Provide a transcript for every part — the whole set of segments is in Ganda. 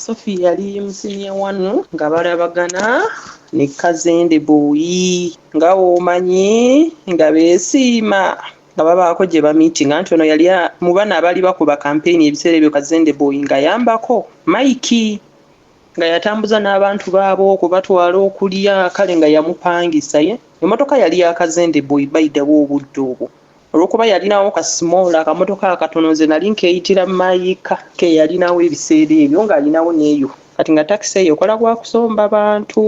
Sophie yali musinia wanu nga balabagana ne Kazende Boy nga omanyi nga beesiima nga babaako gye bamiitinga nti ono yali mu bana abali bakuba kampeyini ebiseera ebyo Kazende Boy nga yambako Mike nga yatambuza n'abantu baabo okubatwala okulya kale nga yamupangisa ye emmotoka yali ya Kazende Boy bayidawo obudde obwo olwokuba yalinawo kasimola akamotoka akatono nze nali nkeyitira Mike ke yalinawo ebiseera ebyo ng'alinawo n'eyo kati nga takisi eyo kola gwa kusomba bantu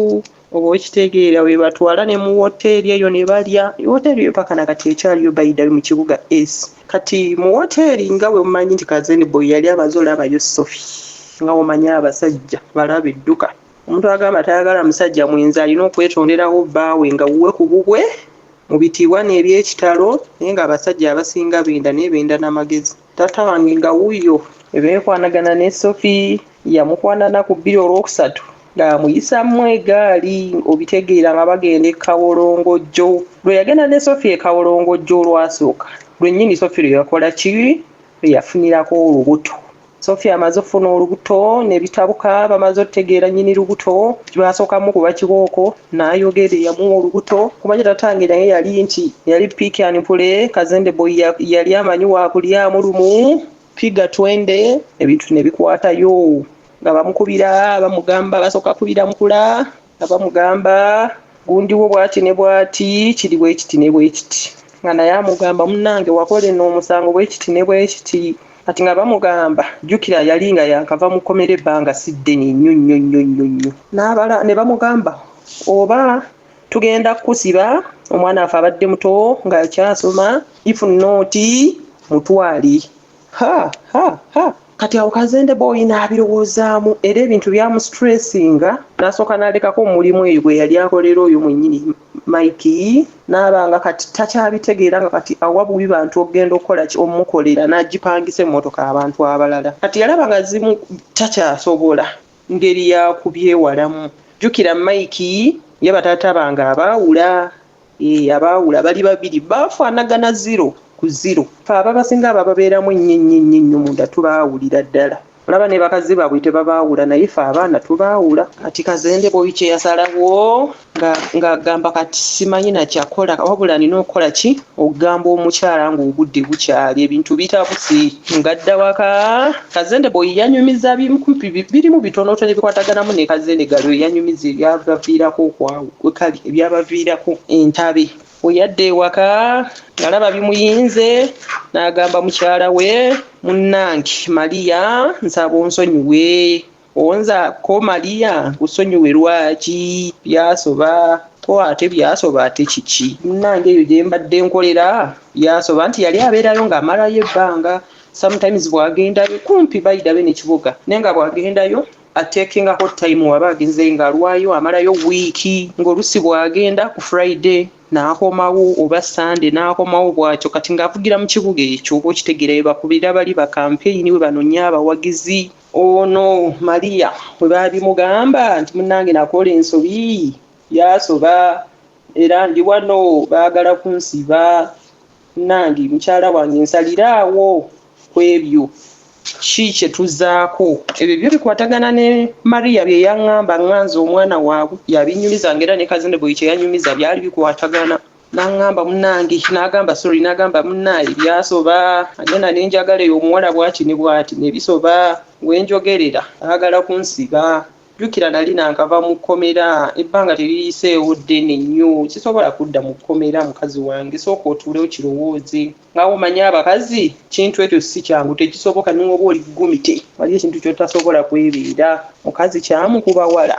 oba okitegeera we batwala ne mu woteeri eyo ne balya woteeri eyo paka nakati ekyaliyo bayidayo mu kibuga S kati mu woteeri nga we mumanyi nti Kazende Boy yali amaze olabayo Sophie nga omanyi abasajja balaba edduka omuntu agamba tayagala musajja mwenzi alina okwetonderawo bbaawe nga wuwe ku bubwe mu bitiibwa n'ebyekitalo naye nga abasajja abasinga benda nebenda n'amagezi taata wange nga wuuyo ebeekwanagana ne Sophie yamukwanana ku 2 olwokusatu ng'amuyisamu egaali obitegeera nga bagenda e Kawolongojjo lwe yagenda ne Sophie e Kawolongojjo olwasooka lwennyini Sophie lwe yakola ki yafunirako olubuto Sophie amaze ofuna olubuto ne bitabuka bamaze otegeera nnyini lubuto basookamu kuba kibooko n'ayogera yamuwa olubuto kumanya tatange naye yali nti yali piiki anipule Kazende Boy yali amanyi waakulyamu lumu piga twende ebintu ne bikwatayo nga bamukubira bamugamba basooka kubira mukula nga bamugamba gundiwo bwati ne bwati kiri bwekiti ne bwekiti nga naye amugamba munnange wakola eno omusango bwekiti ne bwekiti ati nga bamugamba jjukira yali nga yankava mu kkomera ebbanga siddeni nnyo n'abala ne bamugamba oba tugenda kukusiba omwana afe abadde muto ng'akyasoma if not mutwali kati awo Kazende Boy n'abirowoozaamu era ebintu byamusitressinga n'asooka n'alekako omulimu eyo gwe yali akolera oyo mwennyini Mike n'abanga kati takyabitegeera nga kati awa bubi bantu okugenda okukola ki omukolera n'agipangisa emmotoka abantu abalala kati yalaba nga zimu takyasobola ngeri ya kubyewalamu jjukira Mike ye bataata bange abaawula bali babiri bafaanagana 0 ku 0 fe ababasinga abo babeeramu ennyo munda tubaawulira ddala olaba ne bakazi baabwe tebabaawula naye fe abaana tubaawula kati Kazende Boy kye yasalawo ng'agamba kati simanyi nakyakola wabula nina okukola ki okugamba omukyala ng'obudde bukyali ebintu bitabuse ngadda waka Kazende Boy yanyumiza birimu bitonotono ebikwataganamu ne Kazende Galo yanyumiza ebyabaviirako kali ebyabaviirako entabe oyadde ewaka alaba bimuyinze n'agamba mukyala we munnange Maria nsaba onsonyiwe onzaako Maria kusonyiwe lwaki byasoba ko ate byasoba ate kiki munnange eyo gye mbadde nkolera byasoba nti yali abeerayo ng'amalayo ebbanga sometimes bw'agendayo kumpi bayidabe n'ekibuga naye nga bw'agendayo atekinga hot time waba agenze ng'alwayo amalayo wiiki ng'olusi bw'agenda ku Friday n'akomawo oba Sunday n'akomawo bw'atyo kati ng'avugira mu kibuga ekyo oba okitegeera bye bakubira bali ba kampeyini bwe banonya abawagizi ono Maria bwe babimugamba nti munnange nakola ensobi yasoba era ndi wano baagala kunsiba munnange mukyala wange nsaliraawo ku ebyo ki kye tuzaako ebyo byo bikwatagana ne Maria bye yaŋŋamba ŋŋanza omwana waabwe yabinyumizanga era ne Kazende Boy kye yanyumiza byali bikwatagana n'aŋŋamba munnange n'agamba sorry n'agamba munnaaye byasoba agenda n'enjagala eyo omuwala bwaki ne bwati ne bisoba wenjogerera ayagala kunsiba jjukira nali nankava mu kkomera ebbanga teririiseewo ddene nnyo kisobola kudda mu kkomera mukazi wange sooka otuulewo kirowooze ngaawo omanyi abakazi kintu ekyo si kyangu tekisoboka n'oba oli ggumite wali ekintu kyotasobola kwebeera mukazi kyamukuba wala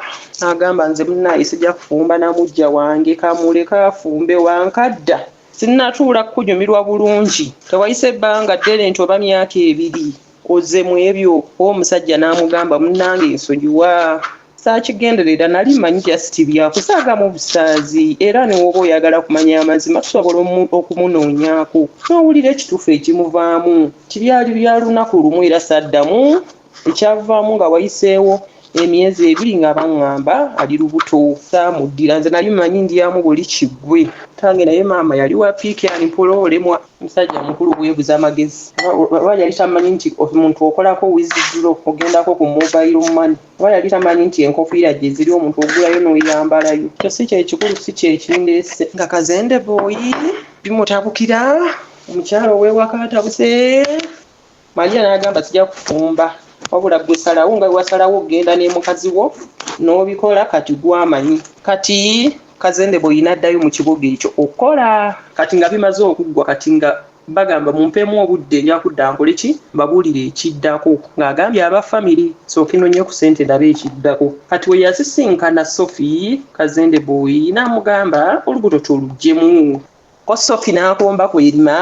agamba nze munnaaye sijja kufumba na mujja wange kamuleka afumbe wankadda sinnatuula kukunyumirwa bulungi tewayise ebbanga ddene nti oba myaka 2 oze mu ebyo omusajja n'amugamba munnange ensonyiwa saakigenderera nali manyi just byakusaaga mu busaazi era ne woba oyagala kumanya amazima tusobola okumunoonyaako n'owulira ekituufu ekimuvaamu kibyali bya lunaku lumu era saddamu ekyavaamu nga wayiseewo emyezi 2 nga baŋŋamba ali lubuto saamuddira nze nali mmanyi ndyamu buli kiggwe tange naye maama yali wa piiki anipolo olemwa musajja mukulu bwebuza amagezi oba yali tamanyi nti omuntu okolako wizidro ogendako ku mobile money oba yali tamanyi nti enkofiira gye ziri omuntu ogulayo n'oyambalayo kyo si kyekikulu si kyekindeese nga Kazende Boy bimutabukira omukyalo ow'ewaka atabuse Maria n'agamba sijja kufumba wabula gwe salawo nga wasalawo genda ne mukazi wo n'obikola kati gwamanyi kati Kazende Boy n'addayo mu kibuga ekyo okola kati nga bimaze okuggwa kati nga bagamba mumpeemu obudde njakudda nkole ki mbabuulire ekiddako ng'agambye aba family sookinonye ku ssente ndabe ekiddako kati we yasisinkana Sophie Kazende Boy n'amugamba olubuto tolugyemu ko Sophie n'akomba kw'erima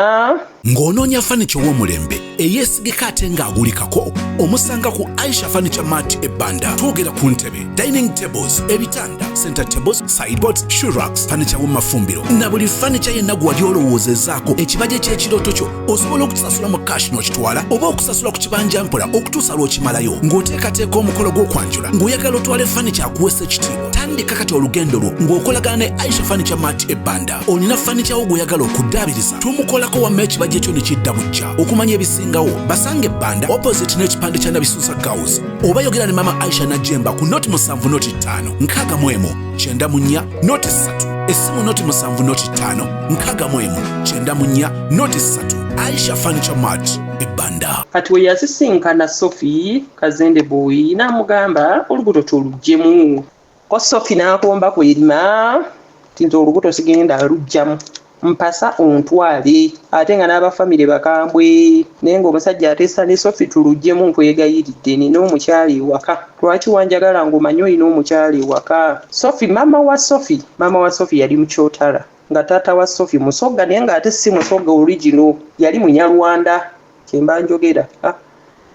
ng'onoonya furniture w'omulembe eyeesigika ate ng'agulikako omusanga ku Aisha Furniture Mart ebbanda twogera ku ntebe dining tables ebitanda center tables sideboards shoe racks furniture w'amafumbiro na buli furniture yenna gwali olowoozezaako ekibajje ky'ekirooto kyo osobola okutusasula mu cash n'okitwala oba okusasula ku kibanja mpola okutuusa lw'okimalayo ng'oteekateeka omukolo gw'okwanjula ng'oyagala otwale furniture akuweesa ekitiibwa tandika kati olugendo lwo ng'okolagana ne Aisha Furniture Mart ebbanda olina furniture wo gw'oyagala okuddaabiriza tumukolako wamma ekibajje kyo ne kidda bujja okumanya ebisingawo basanga ebbanda opposite n'ekipande kya Nabisusa Girls oba yogera ne mama Aisha Najemba ku noti 7.5 nkaga mwemu 94 noti 3 esimu noti 7.5 nkaga mwemu 94 noti 3 Aisha Furniture Mart ebbanda kati we yasisinkana Sophie Kazende Boy n'amugamba olubuto tolugyemu ko Sophie n'akomba kw'erima tinto olubuto sigenda alugjamu mpasa ontwale ate nga n'abafamile bakambwe naye ng'omusajja ateesa ne Sophie tulugyemu nkwegayiridde nina omukyala ewaka lwaki wanjagala ng'omanyi olina omukyala ewaka Sophie mama wa Sophie yali mukyotala nga taata wa Sophie musogga naye ng'ate si musogga original yali munyarwanda kyemba njogera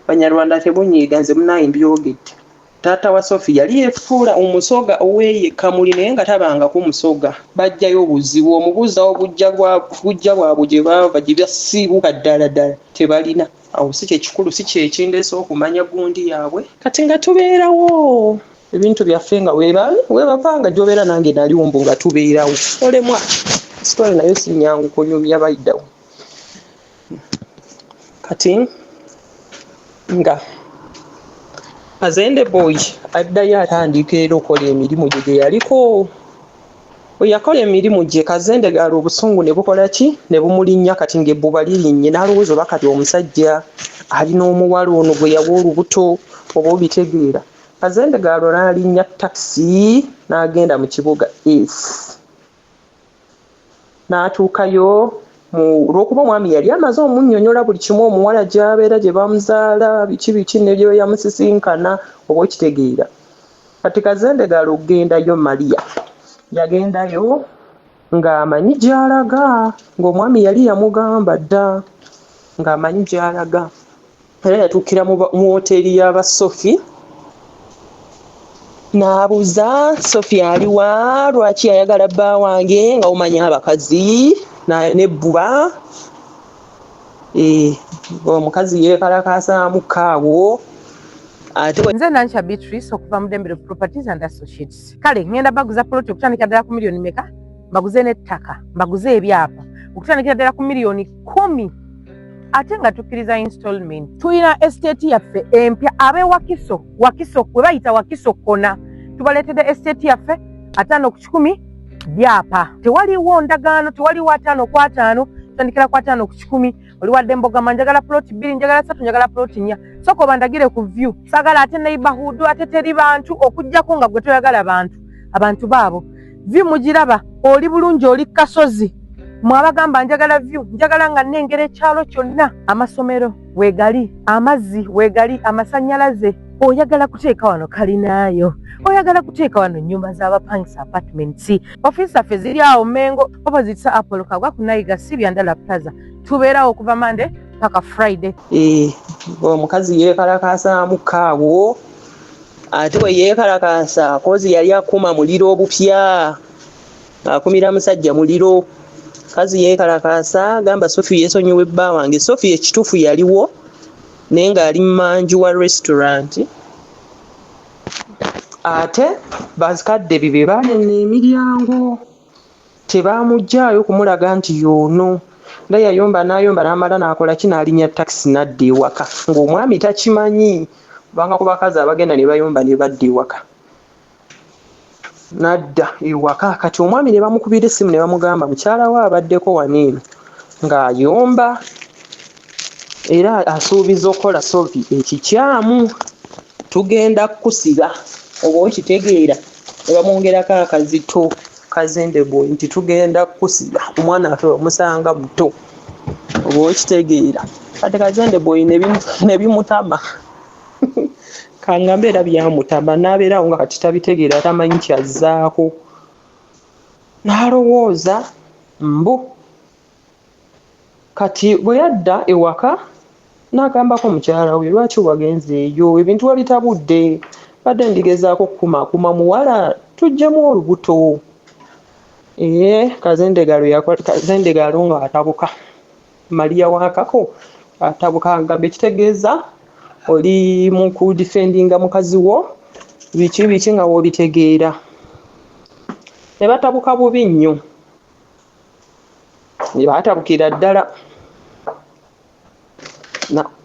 banyarwanda tebunyiiga nze munaye mbyogedde taata wa Sophie yali yefuula omusoga oweeye kamuli naye nga tabangako musoga bajjayo obuzibu omubuuzawo bujja bwabwe gye baava gye byasiibuka ddala tebalina awo si kyekikulu si kyekindeese okumanya gundi yaabwe kati nga tubeerawo ebintu byaffe nga webavanga gy'obeera nange naliwombo nga tubeerawo olemwa sitole nayo sinyangu kunyumya bayiddawo kati nga Kazende Boy addayo atandika era okola emirimu gye yaliko we yakola emirimu gye Kazende gaali obusungu ne bukola ki ne bumulinnya kati ng'ebbuba lirinnye n'alowooza oba kati omusajja alina omuwala ono gwe yawa olubuto oba obitegeera Kazende gaali n'alinnya takisi n'agenda mu kibuga n'atuukayo olw'okuba omwami yali amaze omunnyonnyola buli kimu omuwala gy'abeera gye bamuzaala biki nebyo yamusisinkana oba okitegeera kati Kazende gaali okugendayo Maria yagendayo ng'amanyi gy'alaga ng'omwami yali yamugamba dda ng'amanyi gy'alaga era yatuukira mu wooteeri y'aba Sophie n'abuuza Sophie aliwa lwaki yayagala bba wange nga omanya abakazi nebbuba omukazi yeekalakaasaamu kaawo ate nze Nankya Beatrice okuva mu Dembere Properties and Associates kale ngenda baguza ploti okutandikira ddala ku miliyoni meka mbaguze n'ettaka mbaguze ebyapa okutandikira ddala ku miliyoni 10 ate nga tukkiriza installment tulina estate yaffe empya abe Wakiso kwe bayita Wakiso kona tubaleetedde estate yaffe 5 ku 10 byapa tewaliwo ndagaano tewaliwo 5 ku 5 tandikira ku 5 ku 10 oli wadde Mbogama njagala plot 2 njagala 3 njagala plot 4 soko bandagire ku view sagala ate neighborhood ate teri bantu okujjako nga gwe toyagala abantu baabo view mugiraba oli bulungi oli kasozi mwabagamba njagala view njagala nga nengere ekyalo kyonna amasomero wegali amazzi wegali amasannyalaze oyagala kuteeka wano kalinaayo oyagala kuteeka wano nyumba z'abapangisa apartments office affe ziri awo Mengo opposite Apollo kagwa ku Nayiga Sibyandala Plaza tubeerawo okuva Monday paka Friday omukazi yeekalakaasaamu kaawo ate we yeekalakaasa kozi yali akuma muliro obupya akumira musajja muliro kazi yeekalakaasa gamba Sophie yeesonyiwe bba wange Sophie ekituufu yaliwo naye ng'ali mmanju wa restaurant ate bazikadde bibe banena emiryango tebamujjaayo kumulaga nti yoono nga yayomba n'amala n'akola kinalinya taxi nadda ewaka ng'omwami takimanyi kubanga ku bakazi abagenda ne bayomba ne badda ewaka nadda ewaka kati omwami ne bamukubira essimu ne bamugamba mukyala we abaddeko waneeno ng'ayomba era asuubiza okukola solvi ekikyamu tugenda kukusiba oba okitegeera ne bamwongerako akazito Kazende boy nti tugenda kukusiba omwana afe omusanga muto oba okitegeera kati Kazende boy ne bimutama kangambe era byamutama n'abeerawo nga kati tabitegeera tamanyi kyazzaako n'alowooza mbu kati bwe yadda ewaka n'agambako mukyala we lwaki wagenze eyo ebintu wabitabudde badde ndigezaako okukumakuma muwala tujjamu olubuto Kazende galo nga atabuka Maria wakako atabuka ngambe kitegeeza oli mu kudifendinga mukazi wo biki nga wobitegeera ne batabuka bubi nnyo ne batabukira ddala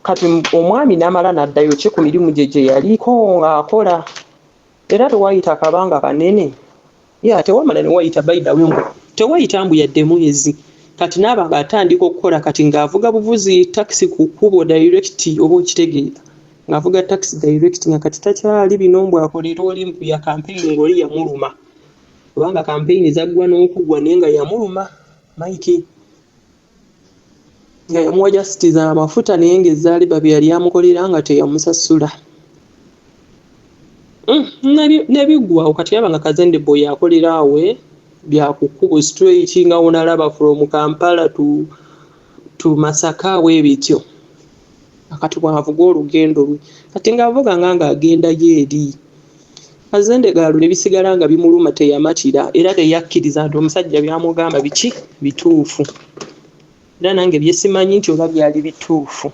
kati omwami n'amala n'addayo ki ku mirimu gye yaliko ng'akola era tewayita kabanga kanene tewamala ne wayita bayitawe ngo tewayita mbu yadde mwezi kati n'aba ng'atandika okukola kati ng'avuga buvuzi taxi ku kkubo direct oba okitegeera ng'avuga taxi direct nga kati takyali bino mbw akolera oli ya campaign ng'oli yamuluma kubanga campaign zaggwa n'okugwa naye nga yamuluma Mike nga yamuwa justice amafuta naye ng'ezaali babi yali amukolera nga teyamusasula nebiggwawo kati yaba nga Kazende boy akolera awe byakukubo straight nga onalaba from Kampala to Masaka webityo akati bwavuga olugendo lwe kati ng'avuga nga agenda yeeri Kazende galo ne bisigala nga bimuluma teyamatira era teyakkiriza nti omusajja byamugamba biki bituufu era nange byesimanyi nti oba byali bituufu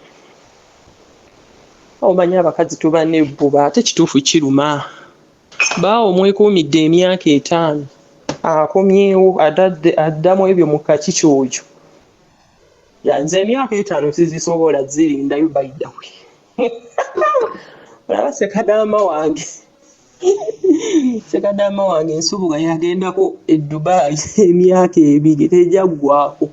omanyi abakazi tuba nebbuba ate kituufu kiruma baawo mwekuumidde emyaka 5 akomyewo addamu ebyo mu kaki kyojo yanze emyaka 5 sizisobola zirindayo bayidawe olaba sekadama wange ensubuga yagendako e Dubai emyaka 2 tejaggwako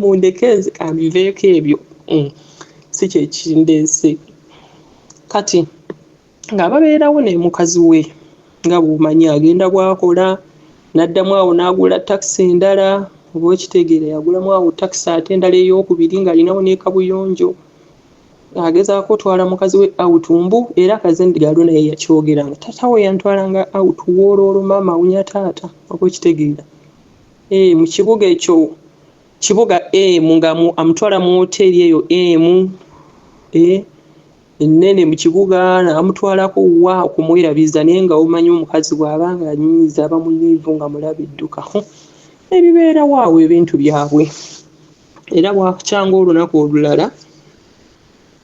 mundekeze kambiveeko ebyo si kyekindeese kati ng'ababeerawo ne mukazi we nga bw'omanyi agenda bwakola n'addamu awo n'agula taxi endala oba okitegeera yagulamu awo taxi ate endala ey'okubiri ng'alinawo n'ekabuyonjo agezaako otwala mukazi we out mbu era Kazende galo naye yakyogeranga taata we yantwalanga out wooloolo maama awunya taata oba okitegeera mu kibuga ekyo kibuga nga amutwala mu hoteri eyo ennene mu kibuga n'amutwalako wa okumwerabiza naye nga omanyi omukazi bw'abanga anyinyiza aba muliivu nga mulabidduka ebibeerawo awo ebintu byabwe era bwakyanga olunaku olulala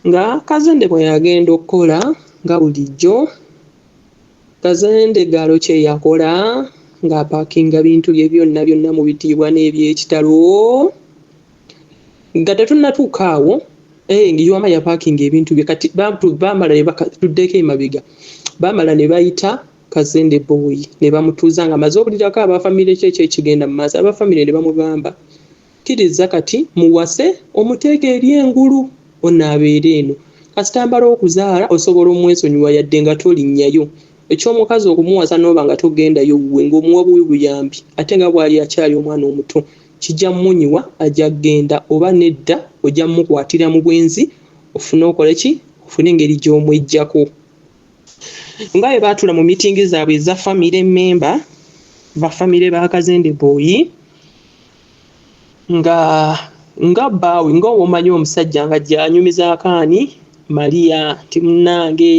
nga Kazende bwe yagenda okukola nga bulijjo Kazende galo kye yakola ng'apaakinga bintu bye byonna mu bitiibwa n'ebyekitalo nga tetunnatuuka awo ngiwama yapaakinga ebintu bye kati baamala ne batuddeko emabega baamala ne bayita Kazende boy ne bamutuuza nga amaze okulirako abafamire kyekyo ekigenda mu maaso abafamire ne bamugamba kkiriza kati muwase omuteeka eri engulu onaabeera eno kasitambala okuzaala osobola omwesonyiwa yadde nga tolinnyayo ekyomukazi okumuwasa n'oba nga togendayo wuwe ng'omuwa buwi buyambi ate nga bw'ali akyali omwana omuto kijja mmunyiwa ajja kgenda oba nedda ojja mmukwatira mu bwenzi ofune okole ki ofune engeri gy'omwejjako nga bwe baatula mu mitingi zaabwe eza famire memba bafamire ba Kazende boy nga bbaawe nga omanyi omusajja nga gy'anyumiza akaani Maria ti munnange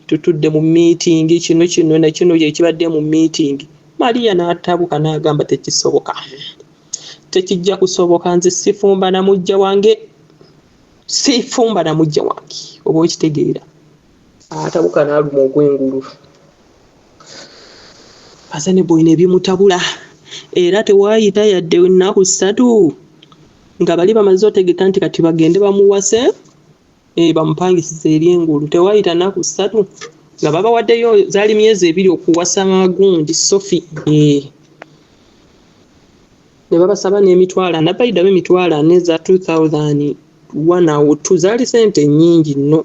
tutudde mu meeting kino na kino ekibadde mu meeting Maria n'atabuka n'agamba tekisoboka tekijja kusoboka nze sifumba na mujja wange sifumba na mujja wange oba okitegeera atabuka n'aluma ogw'engulu Kasene Boy ne bimutabula era tewaayita yadde ennaku 3 nga bali bamaze otegeka nti kati bagende bamuwase bamupangisize eri engulu tewaayita nnaku 3 nga babawaddeyo zaali myezi 2 okuwasa Magundi Sophie ne babasaba n'emitwalo nabayida b'emitwalo 4 za 2001 awo zaali sente nnyingi nno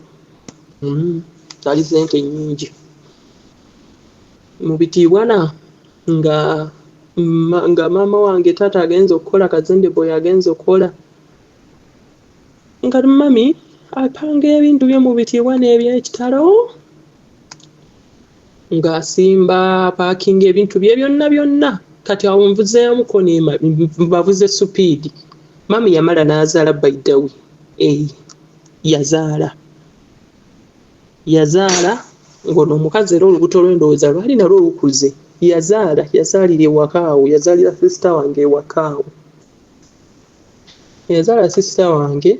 zaali sente nnyingi mu bitiibwana nga mama wange taata agenza okukola Kazende Boy agenza okukola nga mami apanga ebintu bye mu bitiibwana eby'ekitalo nga asimba parking ebintu bye byonna kati awo nvuzeemuko bavuze supiidi mami yamala n'azaala baidawe yazaala ng'ono omukazi era olubuto lw'endowooza lwali nalwo lukuze yazaalira ewaka awo yazaalira sisita wange ewaka awo yazaala sisita wange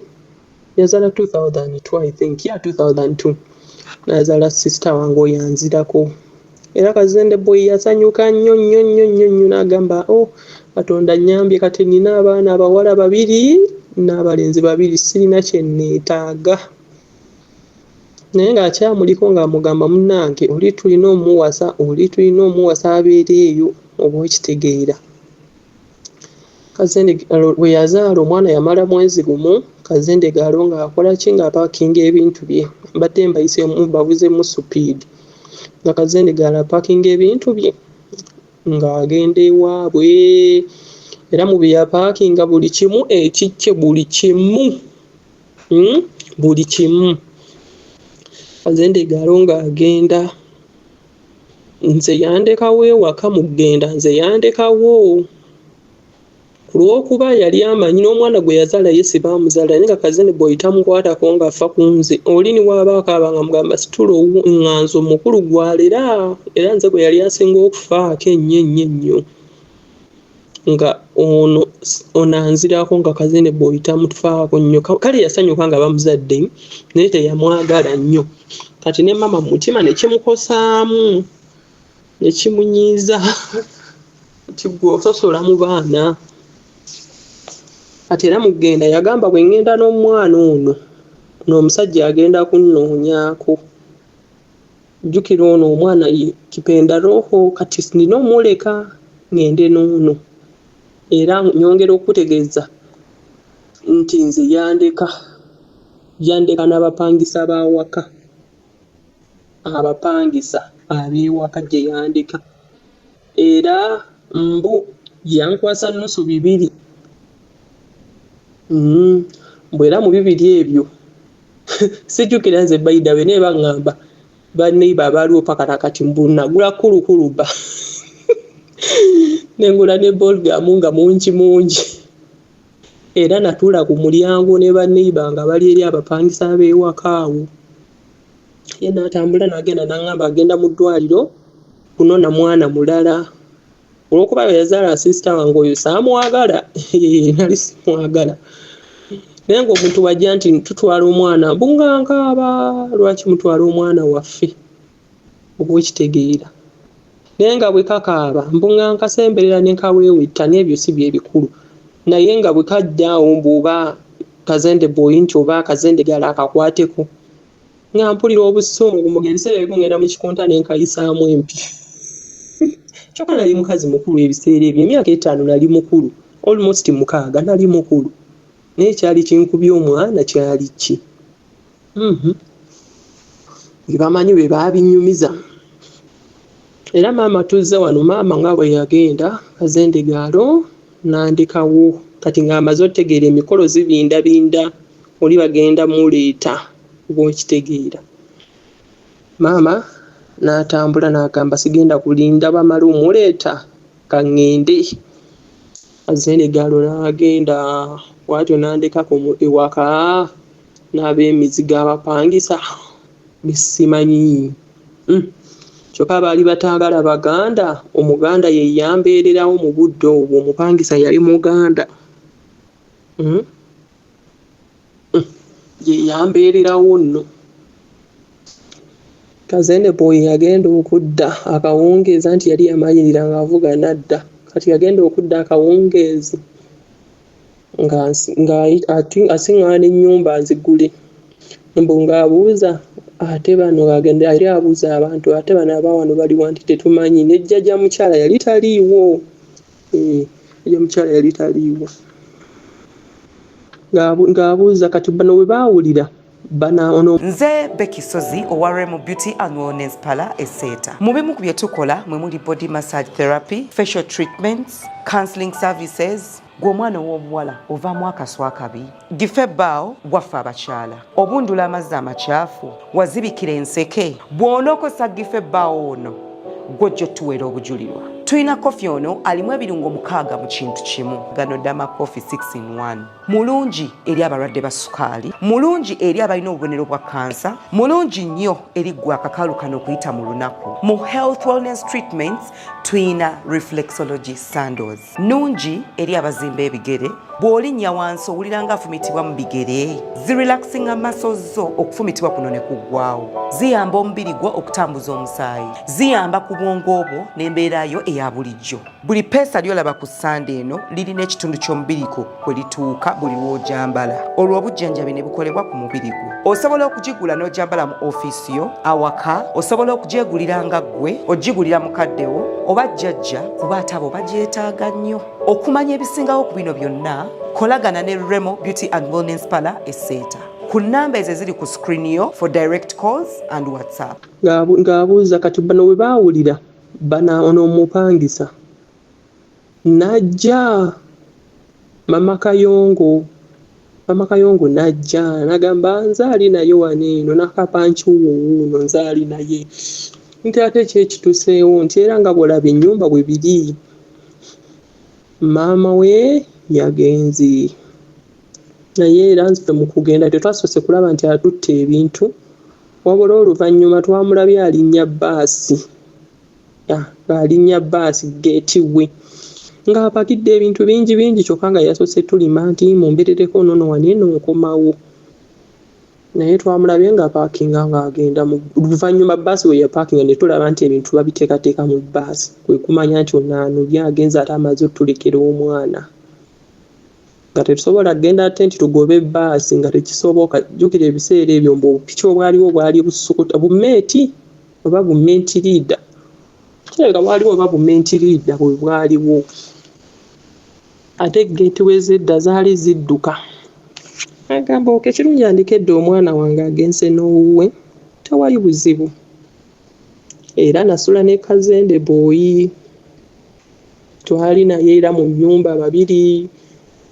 yazaala 2002 I think 2002 nazaala sisita wange oyanzirako era Kazende Boy yasanyuka nnyo n'agamba Katonda nnyambye kati nina abaana abawala 2 n'abalenzi 2 sirina kye neetaaga naye ng'akyamuliko ng'amugamba munnange oli tulina omuwasa abeera eyo oba okitegeera Kazende bwe yazaala omwana yamala mwezi gumu Kazende Gaalo ng'akola ki ng'apaakinga ebintu bye mbadde mbayisemu bavuzemu supiidi nga Kazende Gaalo apaakinga ebintu bye ng'agenda ewaabwe era mu bye yapaakinga buli kimu ekikke buli kimu Kazende Gaalo ng'agenda nze yandekawo ewaka mu ggenda nze yandekawo kulw'okuba yali amanyi n'omwana gwe yazaala ye sibaamuzaala naye nga Kazende Boy tamukwatako ng'afa ku nze oli ni waaba akaaba nga mugamba situla ŋŋanzo mukulu gwalera era nze gwe yali asinga okufaako ennyo nga ono anzirako nga Kazende Boy tamufaako nnyo kale yasanyuka nga bamuzadde naye teyamwagala nnyo kati ne mama mu mutima ne kimukosaamu ne kimunyiiza nti gwe ososola mu baana kati era mugenda yagamba bwe ngenda n'omwana ono n'omusajja agenda kunnoonyako jjukira ono omwana kipenda roho kati nina omuleka ngende n'ono era nyongera okutegeeza nti nze yandeka n'abapangisa b'awaka abapangisa ab'ewaka gye yandeka era yankwasa nnusu 2 bwera mu 2 ebyo sijjukira nze bayidawe naye baŋŋamba baneiba abaaliwo paka kati mbunagula kulukuluba nengula ne bolgamu nga mungi era natuula ku mulyango ne baneiba nga bali eri abapangisa ab'ewaka awo ye n'atambula n'agenda n'aŋŋamba agenda mu ddwaliro kunona mwana mulala olw'okuba yazaala sisita wange oyo saamwagala nali simwagala naye ng'omuntu wajja nti tutwala omwana bungankaaba lwaki mutwala omwana waffe oba okitegeera naye nga bwe kakaaba mbungankasemberera ne nkaweewetta n'ebyo si bye bikulu naye nga bwe kajjaawo mbuoba Kazende Boy nti oba Kazende Gaalo akakwateko nga mpulira obusungu mugebiseera ebikungenda mu kikonta n'enkayisaamu empi kyokka nali mukazi mukulu ebiseera ebyo emyaka 5 nali mukulu almost 6 nali mukulu naye kyali kinkubye omwana kyali ki bamanyi bwe baabinyumiza era maama tuzze wano maama nga bwe yagenda Kazende Gaalo n'andekawo kati ng'amaze otegeera emikolo zibindabinda oli bagenda muleeta oba okitegeera maama n'atambula n'agamba sigenda kulinda bamala omuleeta kaŋŋende Kazende Gaalo n'agenda bw'atyo n'andekako ewaka n'ab'emizigo abapangisa bisimanyi kyokka baali bataagala baganda omuganda ye yambeererawo mu budde obwo omupangisa yali muganda ye yambeererawo nno. Kazende boy yagenda okudda akawungeeza nti yali yamanyirira ng'avuga nadda. Kati yagenda okudda akawungeezi nga asiŋŋaana ennyumba nzigule. Mbu ng'abuuza ate bano agenda yali abuuza abantu ate bano abawano baliwa nti tetumanyi. Ne jjajja mukyala yali taliiwo. Jjajja mukyala yali taliiwo. Ng'abuuza kati bano bwe baawulira Nze Becky Sozi owa Remo Beauty and Wellness Parlour Esseeta. Mu bimu ku bye tukola mwe muli body massage therapy, facial treatments, counseling services. Gw'omwana w'omuwala ovaamu akaswa akabi, gife ebbaawo waffe abakyala, obundula amazzi amakyafu, wazibikira enseke, bw'onookosa gife ebbaawo ono gw'ojja otuweera obujulirwa. Tulina kofi ono alimu ebirungo 6 mu kintu kimu. Gano Dama Coffee 6 in 1. Mulungi eri abalwadde ba sukaali, mulungi eri abalina obubonero bwa kansa, mulungi nnyo eri gwe akakalu kano okuyita mu lunaku. Mu health wellness treatments tulina reflexology sandals, nungi eri abazimba ebigere, bw'olinnya wansi owulira ng'afumitibwa mu bigere. Zirelaxinga muscles zo okufumitibwa kuno ne kuggwaawo. Ziyamba omubiri gwo okutambuza omusaayi, ziyamba ku bwongo bwo n'embeera yo eya bulijjo. Buli peesa ly'olaba ku ssande eno lirina ekitundu ky'omubiri gwo kwe lituuka buli lw'ojambala. Olwo obujjanjabi ne bukolebwa ku mubiri gwo. Osobola okugigula n'ojambala mu ofiisi yo, awaka, osobola okugyegulira nga ggwe, ogigulira mukaddewo oba jjajja kuba ate abo bagyetaaga nnyo. Okumanya ebisingawo ku bino byonna, kolagana ne Remo Beauty and Wellness Parlour Esseeta. Ku nnamba ezo eziri ku screen yo for direct calls and WhatsApp. Ng'abuuza kati bano bwe baawulira onoomupangisa. Najja Mama Kayongo najja n'agamba nzaali naye wano eno n'akapanki wuuno nzaali naye. Nti ate kyekituseewo nti era nga bw'olaba ennyumba bwe biri. Maama we yagenze. Naye era nze mu kugenda tetwasoose kulaba nti atutte ebintu. Wabula oluvannyuma twamulabye alinnya bbaasi. Alinnya bbaasi geeti we. Ng'apakidde ebintu bingi kyokka nga yasoose tulima nti mumberereko nono wano eno nkomawo. Naye twamulabye nga paakinga ng'agenda mu luvannyuma bbaasi we yapaakinga ne tulaba nti ebintu babiteekateeka mu bbaasi. Kwe kumanya nti onnaanulye agenza ate amaze otulekera omwana. Nga tetusobola kgenda ate nti tugobe bbaasi nga tekisoboka. Jjukira ebiseera ebyo mbu obupiki obwaliwo bwali busukuta bumeeti oba bumeenti liida. Kirabika bwaliwo oba bumeenti liida bwe bwaliwo. Ate geetiwe z'edda zaali zidduka. Agamba oke kirungi andikedde omwana wange agenze n'owuwe tewali buzibu. Era nasula ne Kazende boyi. Twali naye era mu nnyumba babiri.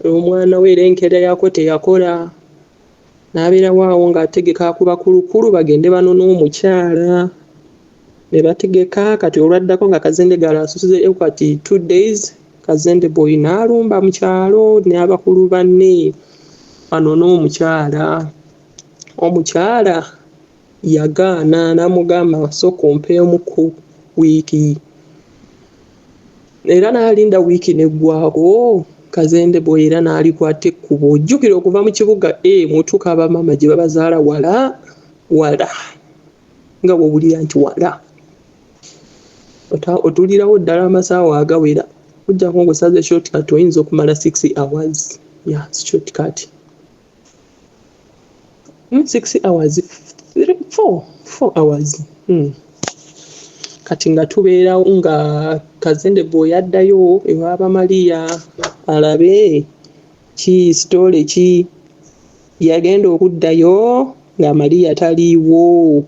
Omwana we erenkera yako teyakola. N'abeera waawo ng'ategeka akuba kulukulu bagende bano n'omukyala. Ne bategeka kati olwaddako nga Kazende galasuze kati 2 days. Kazende boyi n'alumba mu kyalo n'abakulu banne. Wano n'omukyala. Omukyala yagaana n'amugamba sooka ompeemu ku wiiki. Era n'alinda wiiki neggwaako. Kazende boyi era n'alikwata ekkubo. Ojjukira okuva mu kibuga mutuuka abamama gye babazaala wala. Nga bw'owulira nti wala. Otulirawo ddala amasaawa agawera. Ojjako ng'osaze shortcut oyinza okumala 6 hours. Shortcut. 6 hours. 4 hours. Kati nga tubeerawo nga Kazende boyi addayo ewa Maria alabe sitole ki yagenda okuddayo nga Maria taliiwo.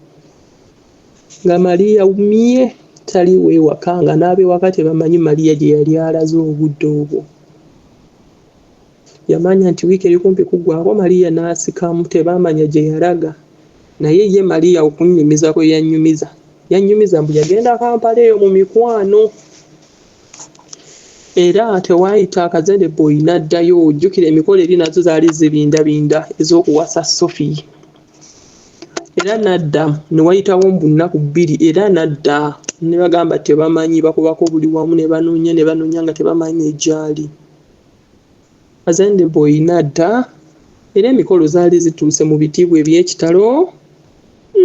Nga Maria umye taliiwo ewaka nga n'ab'ewaka tebamanyi Maria gye yali alaze obudde obwo. Yamanya nti wiiki eri kumpi kuggwaako Maria n'asikamu tebamanya gye yalaga. Naye ye Maria okunnyumiza kwe yannyumiza mbu yagenda Kampala eyo mu mikwano. Era tewaayita Kazende boyi n'addayo. Ojjukira emikolo eri nazo zaali zibindabinda ez'okuwasa Sophie. Era n'adda ne wayitawo mu nnaku 2 era n'adda ne bagamba tebamanyi bakubako buli wamu ne banoonya nga tebamanyi egyali. Kazende boyi n'adda era emikolo zaali zituuse mu bitiibwa eby'ekitalo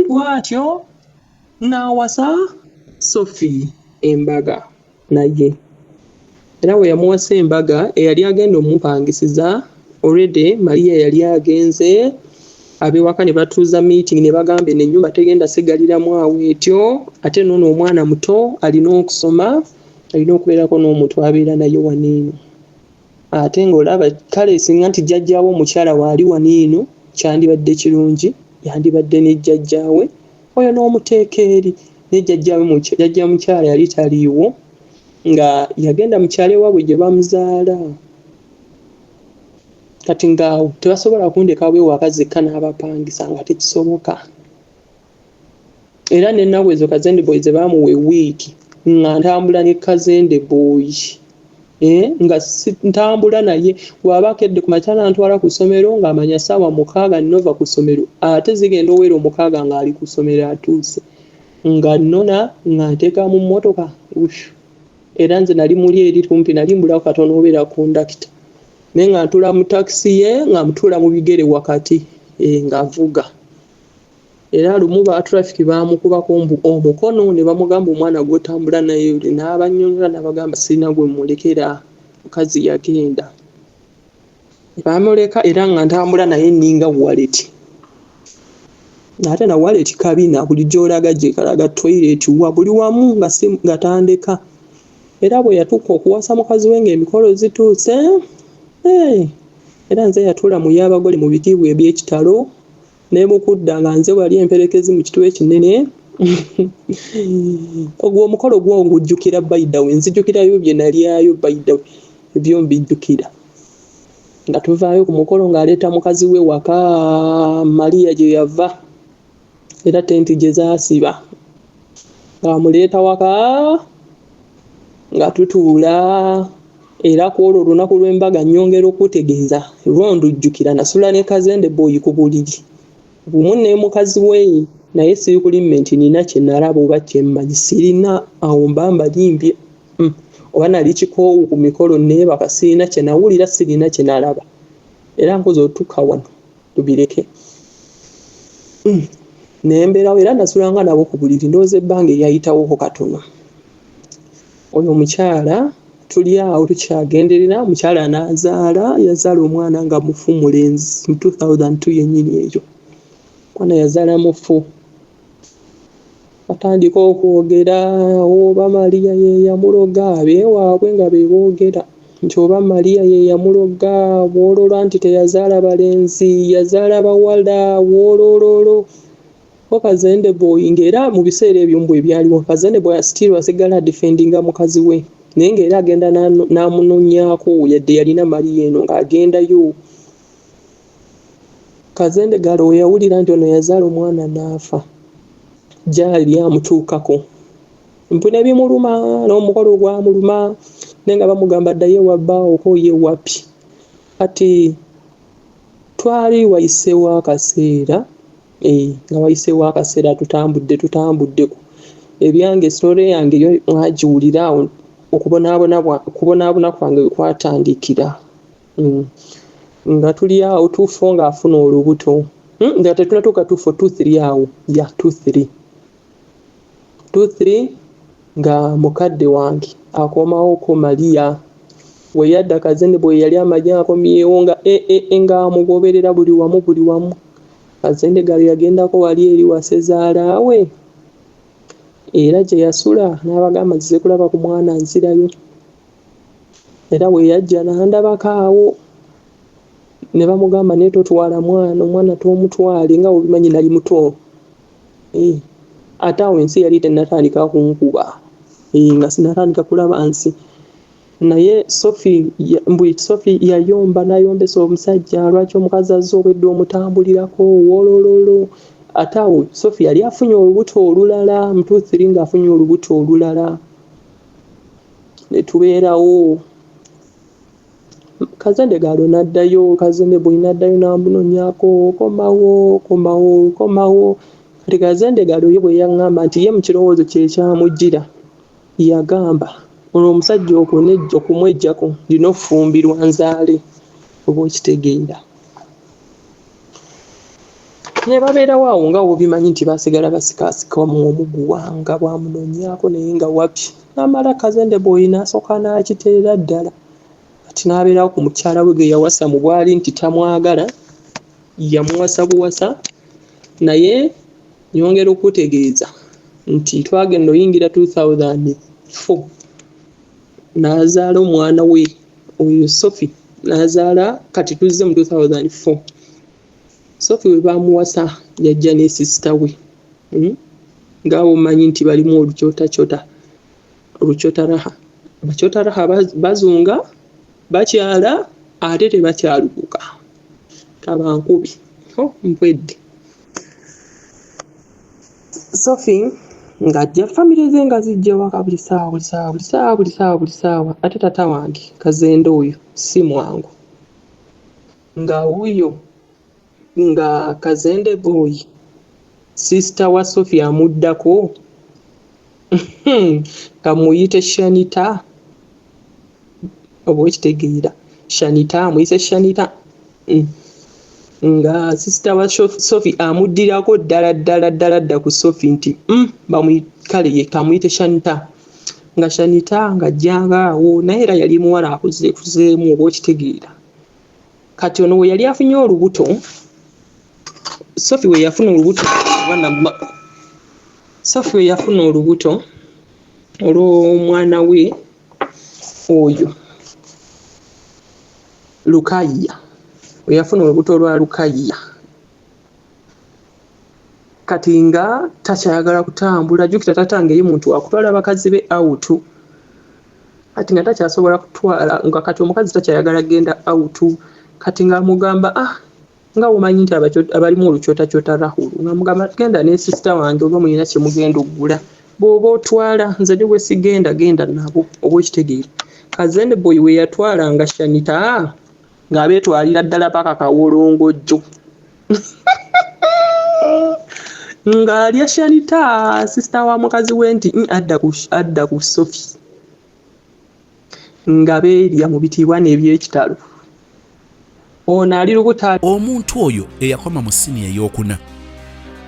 bw'atyo n'awasa Sophie embaga naye era we yamuwasa embaga eyali agenda omupangisiza already Maria yali agenze abewaka ne batuuza meeting ne bagambe n'ennyumba tegenda sigaliramu awo etyo ate n'ono omwana muto alina okusoma alina okubeerako n'omuntu abeera naye waniino ate ng'olaba kale singa nti jjajjaawe omukyala waali waniino kyandibadde kirungi yandibadde ne jjajjaawe oyo n'omuteeka eri ne jjajja mukyala yali taliiwo nga yagenda mukyala ewaabwe gye bamuzaala kati ngaawo tebasobola kundekawo ewaka zekka n'abapangisa nga tekisoboka era n'ennaku ezo Kazende Boy ze baamuwa ewiiki nga ntambula ne Kazende Boy nga ntambula naye bw'aba akedde ku makya ntwala ku ssomero ng'amanya ssaawa 6 nnova ku ssomero ate zigenda owera 6 ng'ali ku ssomero atuuse nga nnona nga nteeka mu mmotoka era nze nali muli eri kumpi nali mbulako katono obeera kondakita naye nga ntula mu takisi ye nga mutuula mu bigere wakati ng'avuga era lumu ba traffic baamukubako omukono ne bamugamba omwana gw'otambula naye n'abannyonnyola n'abagamba sirina gwe mulekera mukazi yagenda bamuleka era nga ntambula naye nninga wallet ate na wallet kabina buli gy'olaga gye kalaga toilet wa buli wamu nga tandeka era bwe yatuuka okuwasa mukazi we ng'emikolo zituuse era nze yatuula mu y'abagole mu bitiibwa eby'ekitalo ne mukudda nga nze wali emperekezi mu kitu ekinene ogwo omukolo gwo ngujjukira baydawe nzijjukirayo bye nalyayo baydawe ebyo mbijjukira nga tuvaayo ku mukolo ng'aleeta mukazi we waka Maria gye yava era tenti gye zaasiba ng'amuleeta waka nga tutuula era ku olwo olunaku lw'embaga nnyongera okutegeeza lwondujjukira nasula ne Kazende Boy ku buliri bumu ne mukazi we naye sirikulimenti nina kye nalaba oba kye mmanyi sirina awo mba mbalimbye oba nali kikoowu ku mikolo neebaka sirina kye nawulira sirina kye nalaba era nkozi otuuka wano tubireke nembeerawo era nasulanga nabo ku buliri ndowooza ebbanga eyayitawoko katono oyo omukyala tuli awo tukyagenderera omukyala n'azaala yazaala omwana nga mufu mulenzi mu 2002 yennyini eyo mwana yazaala mufu batandika okwogera oba Maria ye yamuloga abeewaabwe nga beeboogera nti oba Maria ye yamuloga bw'ololwa nti teyazaala balenzi yazaala bawala woolololo Kazende Boy ng'era mu biseera ebyo mbwe ebyaliwo Kazende Boy still asigala defendinga mukazi we naye ng'era agenda n'amunonyaako yadde yalina Maria eno ng'agendayo Kazende Galo we yawulira nti ono yazaala omwana n'afa gyali amutuukako mpuna ebimuluma n'omukolo gwamuluma naye nga bamugamba ddayo wabbaawo ye wapi kati twali wayiseewo akaseera nga wayiseewo akaseera tutambuddeko ebyange sitole yange yo mwagiwulira awo okubonaabona kwange we kwatandikira nga tuli awo tuufo ng'afuna olubuto nga tetunatuuka tuufo 2-3 awo ya 2-3 nga mukadde wange akomawo ko Maria we yadda Kazende Boy yali amanye akomyewo nga ng'amugoberera buli wamu Kazende Galo yagendako wali eri wasezaala we era gye yasula n'abagamba nzize kulaba ku mwana nzirayo era we yajja n'andabako awo ne bamugamba naye totwala omwana tomutwale nga obimanyi nali muto ate awo ensi yali tennatandika kunkuba nga sinatandika kulaba nsi naye Sophie yayomba nayombesa omusajja lwaki omukazi azze obwedde omutambulirako wolololo ate awo Sophie yali afunye olubuto olulala mu 2-3 ng'afunye olubuto olulala ne tubeerawo Kazende Galo n'addayo Kazende Boy n'addayo n'amunonyaako komawo kati Kazende Galo ye bwe yaŋŋamba nti ye mu kirowoozo kye kyamujjira yagamba ono omusajja okumwejjako lina okufumbirwa nzaale oba okitegeera ne babeerawo awo nga wobimanyi nti basigala basikaasika mu omuguwa nga bwamunoonyaako naye nga wapi n'amala Kazende Boy n'asooka n'akiteera ddala kati n'abeerawo ku mukyala we gwe yawasa mu bwali nti tamwagala yamuwasa buwasa naye nyongera okutegeeza nti twagenda oyingira 2004 n'azaala omwana we oyo Sophie n'azaala kati tuzze mu 2004 Sophie we bamuwasa yajja ne sister we ngaawo manyi nti balimu olukyota raha bakyota raha bazunga bakyala ate tebakyalukuka kabankubi mpwedde Sophie ng'ajja famire ze nga zijja waka buli saawa ate tata wange Kazende oyo si mwangu nga wuyo nga Kazende Boy sister wa Sophie amuddako kamuyite Shanita oba ekitegeera Shanita amuyise Shanita nga sister wa Sophie amuddirako ddala ku Sophie nti bamuyikale ye kamuyite Shanita nga Shanita ng'ajjanga awo naye era yali muwala akuzeekuzeemu oba okitegeera kati ono we yali afunye olubuto Sophie we yafuna olubuto olw'omwana we oyo Lukaya we yafuna olubuto olwa Lukaya kati nga takyayagala kutambula jjukira tatange ye muntu wakutwala bakazi be out kati nga takyasobola kutwala nga kati omukazi takyayagala genda out kati nga amugamba nga omanyi nti abalimu olukyota rahulu nga mugamba genda ne sister wange oba mulina kye mugenda okugula bw'oba otwala nze ne bwe sigenda genda nabo oba ekitegeera Kazende Boy we yatwala nga Shanita ng'abeetwalira ddala paka Kawolongojjo ng'alya Shanita sister wa mukazi we nti adda ku Sophie nga beerya mu bitiibwa n'ebyekitalo ono ali lubuto omuntu oyo eyakoma mu sini ey'okuna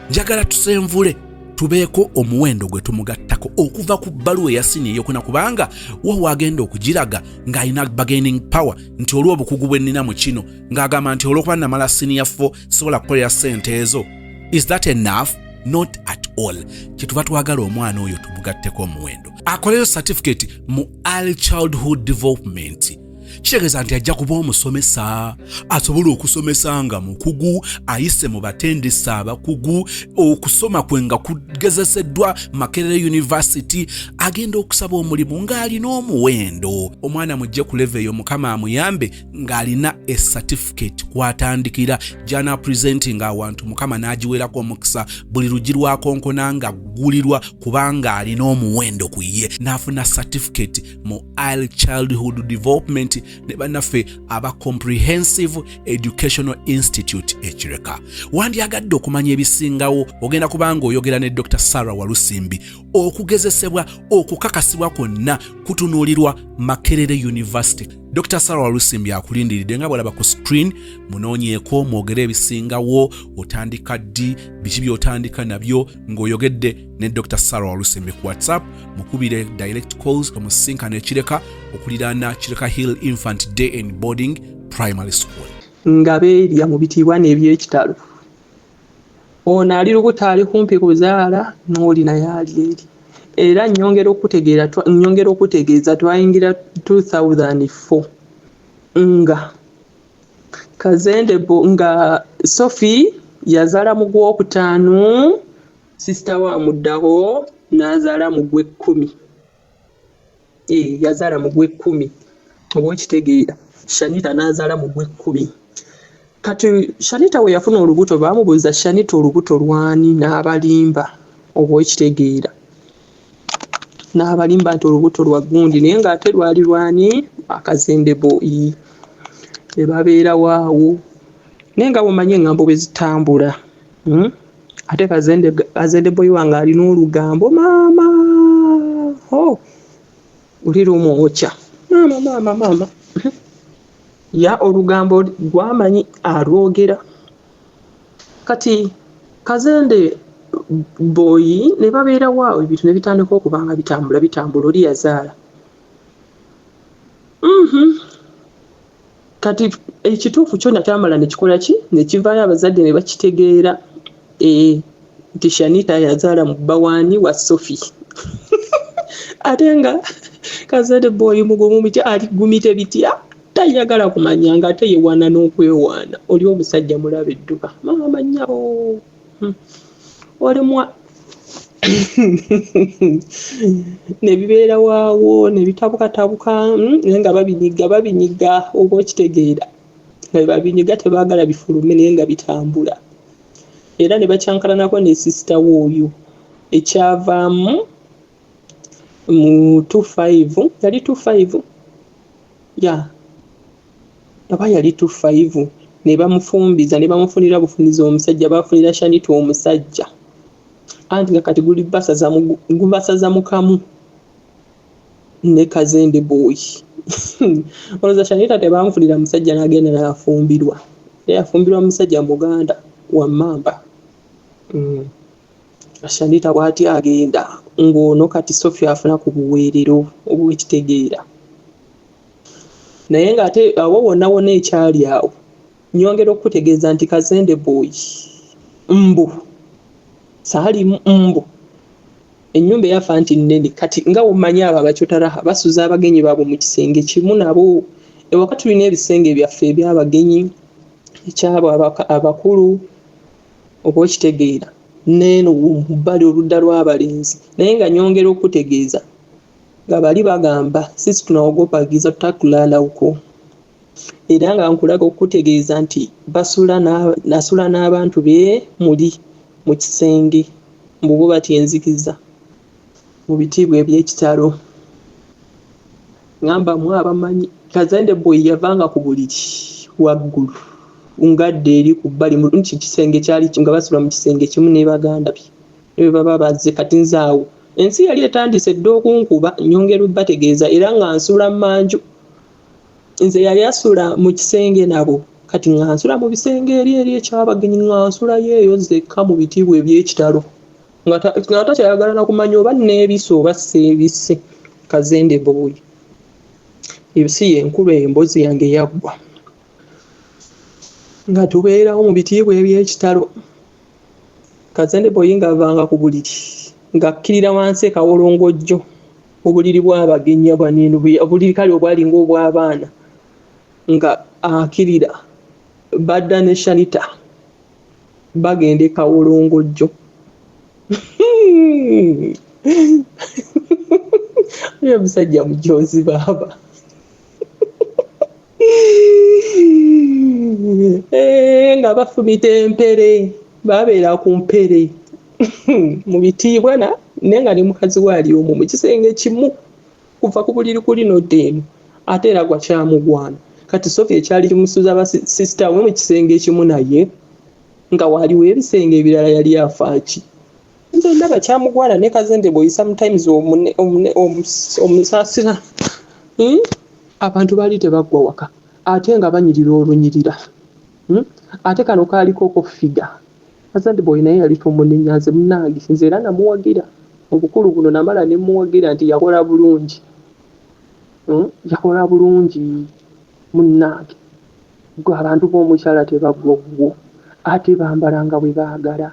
njagala tusenvule tubeeko omuwendo gwe tumugattako okuva ku bbaluwa eya sini ey'okuna kubanga wo wagenda okugiraga ng'alina bargaining power nti olw'obukugu bwe nnina mu kino ng'agamba nti olw'okuba namala sini ya 4 sisobola kukolera ssente ezo. Is that enough? Not at all. Kyetuva twagala omwana oyo tumugatteko omuwendo akoleyo certificate mu early childhood development kitegeeza nti ajja kuba omusomesa asobola okusomesa nga mukugu ayise mu batendesa abakugu okusoma kwe nga kugezeseddwa Makerere University agenda okusaba omulimu ng'alina omuwendo omwana mujje ku level eyo mukama amuyambe ng'alina a certificate kwatandikira jana presenting awantu mukama n'agiwerako omukisa buli lugi lwakonkona nga gulirwa kubanga alina omuwendo ku ye n'afuna certificate mu early childhood development ne bannaffe aba Comprehensive Educational Institute ekireka. Wandyagadde okumanya ebisingawo ogenda kubanga oyogera ne Dr. Sarah Walusimbi okugezesebwa okukakasibwa kwonna kutunuulirwa Makerere University. Dr. Sarah Walusimbi akulindiridde nga bwalaba ku screen munoonyeeko mwogere ebisingawo otandika ddi biki by'otandika nabyo ng'oyogedde ne Dr. Sarah Walusimbi ku WhatsApp mukubire direct calls omusinkana ekireka okuliraana Kireka Hill Infant Day and Boarding Primary School. Nga beerya mu bitiibwa n'ebyekitalo ono ali lubuto ali kumpi kuzaala n'oli naye ali eri era nnyongera okutegeeza twayingira 2004 nga Kazende Boy nga Sophie yazaala mu gwokutaano sister wa muddaho n'azaala mu gw'ekkumi yazaala mu gw'ekkumi oba ekitegeera Shanita n'azaala mu gw'ekkumi kati Shanita we yafuna olubuto baamubuuza Shanita olubuto lwani n'abalimba oba ekitegeera n'abalimba nti olubuto lwa gundi naye ng'ate lwali lwani Kazende Boy ne babeerawo awo naye nga bw'omanyi engambo bwe zitambula ate Kazende Boy wange alina olugambo maama oli lumwokya maama ya olugambo gwamanyi alwogera kati Kazende boy ne babeera waawo ebintu ne bitandika okubanga bitambula oli yazaala. Kati ekituufu kyonna kyamala ne kikola ki ne kivaayo abazadde ne bakitegeera nti Shanita yazaala mu Bawaani wa Sophie. Ate nga Kazende boy mugumu bitya aligumite bitya tayagala kumanya nga ate yewaana n'okwewaana oli omusajja mulabe edduba mama nnyabo olimwa ne bibeera waawo ne bitabukatabuka nga babinyiga oba okitegeera nga babinyiga tebaagala bifulume naye nga bitambula era ne bakyankalanako ne sisita w'oyo ekyavaamu mu 25 yali 25 aba yali 25 ne bamufumbiza ne bamufunira bufuniza omusajja bafunira Shanita omusajja anti nga kati gubasaza mukamu ne Kazende boy olowooza Shanita tebamufunira musajja n'agenda n'afumbirwa yafumbirwa musajja muganda wa Mamba. Shanita bw'ati agenda ng'ono kati Sophie afuna ku buweerero obw'ekitegeera naye ng'ate awo wonna ekyali awo nyongera okutegeeza nti Kazende boy mbu saali mbu ennyumba eyafa nti nnene kati nga womanyi abo abakyotaraha basuza abagenyi baabwe mu kisenge kimu nabo ewaka tulina ebisenge byaffe eby'abagenyi ekyabo abakulu oba okitegeera neeno mubbali oludda lw'abalenzi naye nga nyongera okutegeeza nga bali bagamba sisi tunaogopa giza tutakulala huko era nga nkulaga okutegeeza nti nasula n'abantu be muli mu kisenge mbubo batyenzikiza mu bitiibwa eby'ekitalo ngamba mu abamanyi Kazende boy yavanga ku buliri waggulu ngadde eri ku bbali mu kisenge kyali nga basula mu kisenge kimu ne baganda bye ne baba bazze kati nzaawo ensi yali etandise dda okunkuba nyongera bategeeza era nga nsula manju nze yali asula mu kisenge nabo kati nga nsula mu bisenge eri ekyabagenyi nga nsula yeeyo zekka mu bitiibwa eby'ekitalo nga takyayagala na kumanya oba neebise oba seebise Kazende boy ebisi yenkulu emboozi yange yaggwa nga tubeerawo mu bitiibwa eby'ekitalo Kazende boy ng'avanga ku buliri ng'akkirira wansi ekawolongojjo obuliri bw'abagenyi abanene obuliri kale obwali ng'obw'abaana nga akkirira badda ne Shanita bagenda ekawolongojjo oyo omusajja mujonzi baaba nga bafumita empere babeera ku mpere mu bitiibwa naye nga ne mukazi waali omwo mu kisenge kimu kuva ku buliri kuli n'oddeeno ate era gwa kyamugwana kati Sophie ekyali kimusuza basisita we mu kisenge kimu naye nga waaliwo ebisenge ebirala yali afaaki nze ndaba kyamugwana ne Kazende boy sometimes omusaasira abantu baali tebaggwa waka ate nga banyirira olunyirira ate kano kaaliko kofiga Kazende boy naye yali tomunenyaze munnange nze era namuwagira obukulu buno namala ne muwagira nti yakola bulungi munnange gwe abantu b'omukyala tebaggwa gwo ate bambalanga bwe baagala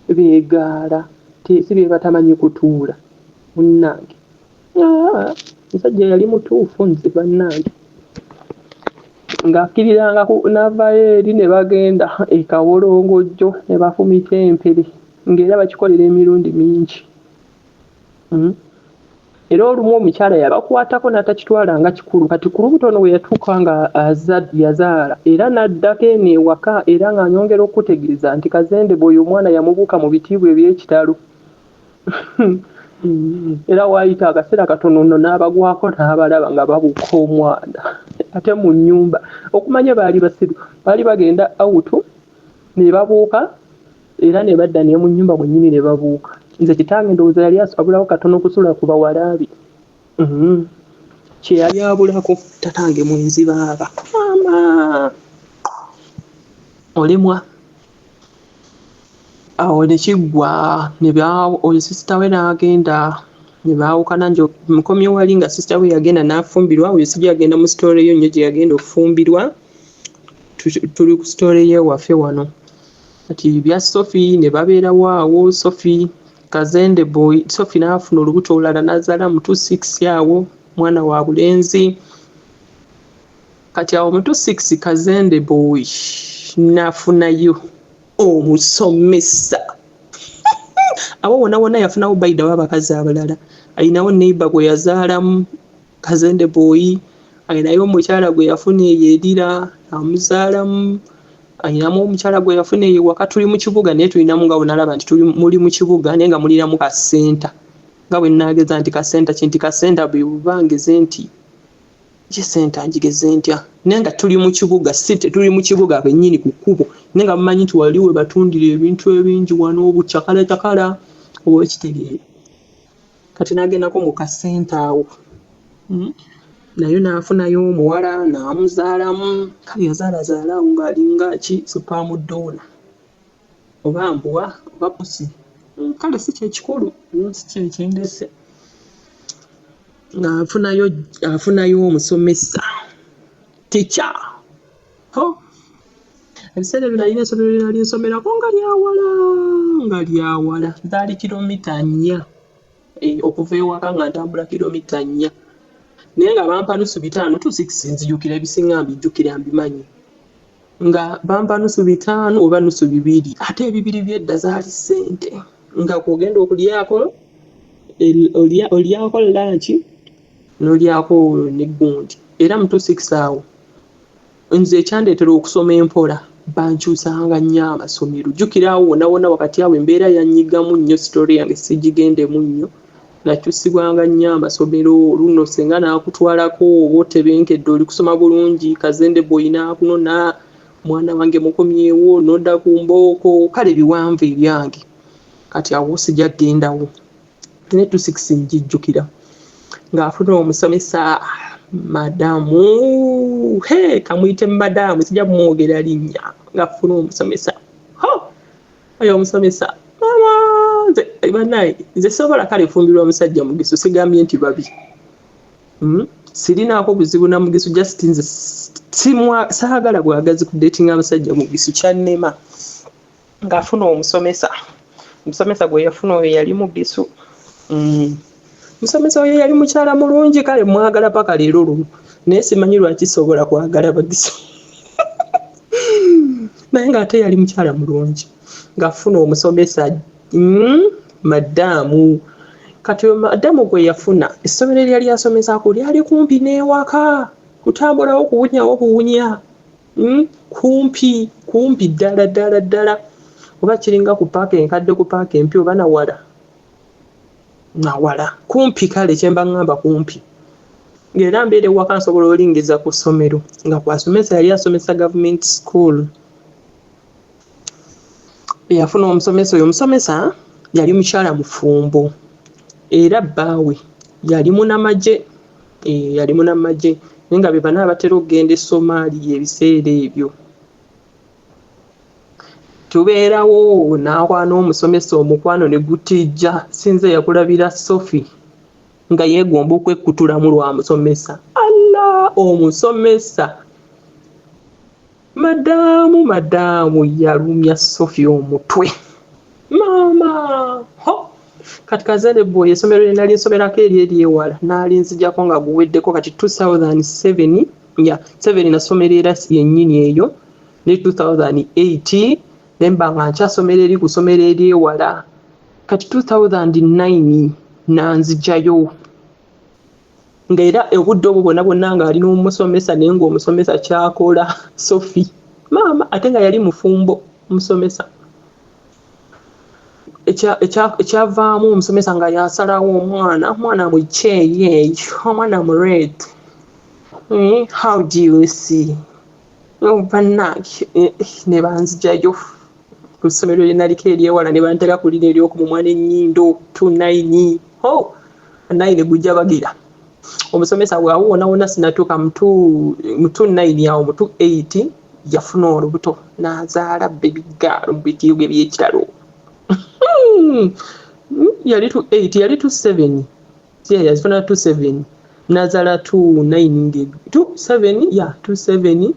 beegaala si bye batamanyi kutuula munnange musajja yali mutuufu nze bannange ng'akkiriranga n'avayo eri ne bagenda ekawolongojjo ne bafumita empere ng'era bakikolera emirundi mingi era olumu omukyala yabakwatako n'atakitwala nga kikulu kati ku lubutono we yatuuka nga yazaala era n'addako eno ewaka era ng'anyongera okutegeeza nti Kazende boy omwana yamubuuka mu bitiibwa eby'ekitalo era waayita akaseera katono nno n'abagwako n'abalaba nga babuuka omwana ate mu nnyumba okumanya baali basiru baali bagenda awutu ne babuuka era ne badda ne mu nnyumba mwennyini ne babuuka nze kitange ndowooza yali asabulawo katono kusula ku bawalaabi kye yali abulako tatange mwenzi baaba mama olemwa awo ne kiggwa ne oyo sisita we n'agenda ne baawukana nje mukomye wali nga sisita we yagenda n'afumbirwa oyo sijja yagenda mu sitole eyo nnyo gye yagenda okufumbirwa tuli ku sitole y'ewaffe wano kati bya Sophie ne babeerawo awo Sophie Kazende boy Sophie n'afuna olubuto olulala n'azaala mu 26 awo mwana wa bulenzi kati awo mu 26 Kazende boy n'afunayo omusomesa abo wona yafunawo baida w'abakazi abalala alinawo neighbor gwe yazaalamu Kazende boy alinayo omukyala gwe yafuna eyeerira amuzaalamu alinamu omukyala gwe yafuna ewaka tuli mu kibuga naye tulinamu nga bwenalaba nti tuli muli mu kibuga naye nga muliramu kasenta nga bwe nnaageza nti kasenta kinti kasenta bwe bubangeze nti kisenta njigeze ntya naye nga tuli mu kibuga site tuli mu kibuga bennyini ku kkubo naye nga mumanyi nti wali we batundira ebintu ebingi wano obucakala oba ekitegeere kati n'agendako mu kasenta awo nayo n'afunayo omuwala n'amuzaalamu kale yazaalazaalawo ng'alinga ki supamuddoona oba mbuwa oba pusi kale si kyekikulu si kyekindese ng'afunayo omusomesa tica ebiseera ebyo nalina essomero lye nali nsomerako nga lyawala zaali kilomita 4 okuva ewaka nga ntambula kilomita 4 naye nga bampa nusu 5 26 nzijukira ebisinga mbijjukira mbimanyi nga bampa nusu 5 oba nusu 2 ate ebibiri byedda zaali ssente nga kugenda okulyako olyako lanchi n'olyako n'eggundi era mu 26 awo nze ekyandeetera okusoma empola bankyusanga nnyo amasomero jjukirawo wona wakati awo embeera yanyigamu nnyo sitori yange sigigendemu nnyo nakyusibwanga nnyo amasomero luno senga n'akutwalako oba otebenkedde oli kusoma bulungi Kazende boy n'akunona mwana wange mukomyewo n'odda ku mbooko kale biwanvu ebyange kati awo sijja kugendawo ne 26 njijjukira ng'afuna omusomesa madamu kamuyite madamu sijja kumwogera linnya ng'afuna omusomesa oyo omusomesa banaye nze sobola kale fumbirwa omusajja mugisu sigambye nti babi sirinaako buzibu na mugisu just nze saagala bwagazi ku dating abasajja mugisu kyannema ng'afuna omusomesa gwe yafuna oyo yali mugisu musomesa oyo yali mukyala mulungi kale mwagala paka leero luno naye simanyi lwaki sobola kwagala bagisu naye ng'ate yali mukyala mulungi ng'afuna omusomesa madamu kati madamu gwe yafuna essomero eryali asomesako lyali kumpi n'ewaka kutambulawo kuwunya kumpi ddala oba kiringa ku paaka enkadde ku paaka empya oba nawala kumpi kale kyemba ngamba kumpi ng'era mbeera ewaka nsobola olingiza ku ssomero nga kwasomesa yali asomesa government school yafuna omusomesa oyo omusomesa yali mukyala mufumbo era bbaawe yali munamagye naye nga be bana abatera okugenda e Somalia ebiseera ebyo tubeerawo n'akwana omusomesa omukwano ne gutijja sinze yakulabira Sophie nga yeegomba okwekutulamu lwa musomesa omusomesa madamu yalumya Sophie omutwe mama kati Kazende boy essomero lye nali nsomerako eryewala n'alinzijjako nga guweddeko kati 2007 7 nasomero era yennyini eyo ne 2008 nemba nga nkyasomero eri ku ssomero eryewala kati 2009 nanzijjayo ng'era obudde obwo bwonna ng'ali n'omusomesa naye ng'omusomesa kyakola Sophie mama ate nga yali mufumbo omusomesa ekyavaamu omusomesa nga yasalawo omwana mukyeyi omwana mured how do you see bannange ne banzijayo ku ssomero lye naliko eryewala ne bantera ku lino ery'okumumwa n'ennyindo 29 9 gujja bagira omusomesa bwawo wona sinatuuka mu 9 awo mu 8 yafuna olubuto n'azaala bebigaalo mu bitiibwe by'ekitalo yali 8 yali 7 yazifuna 7 nazaala 9 7 ya 7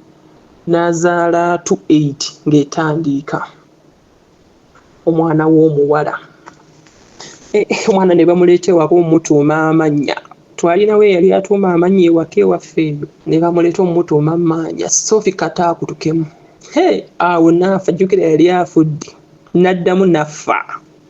nazaala 8 ng'etandiika omwana w'omuwala omwana ne bamuleeta ewaka omutuuma amannya twalina we yali atuuma amannya ewaka ewaffe eyo ne bamuleeta omutuuma amannya Sophie Kataakutukemu awo naafa jjukira yali afudde n'addamu naffa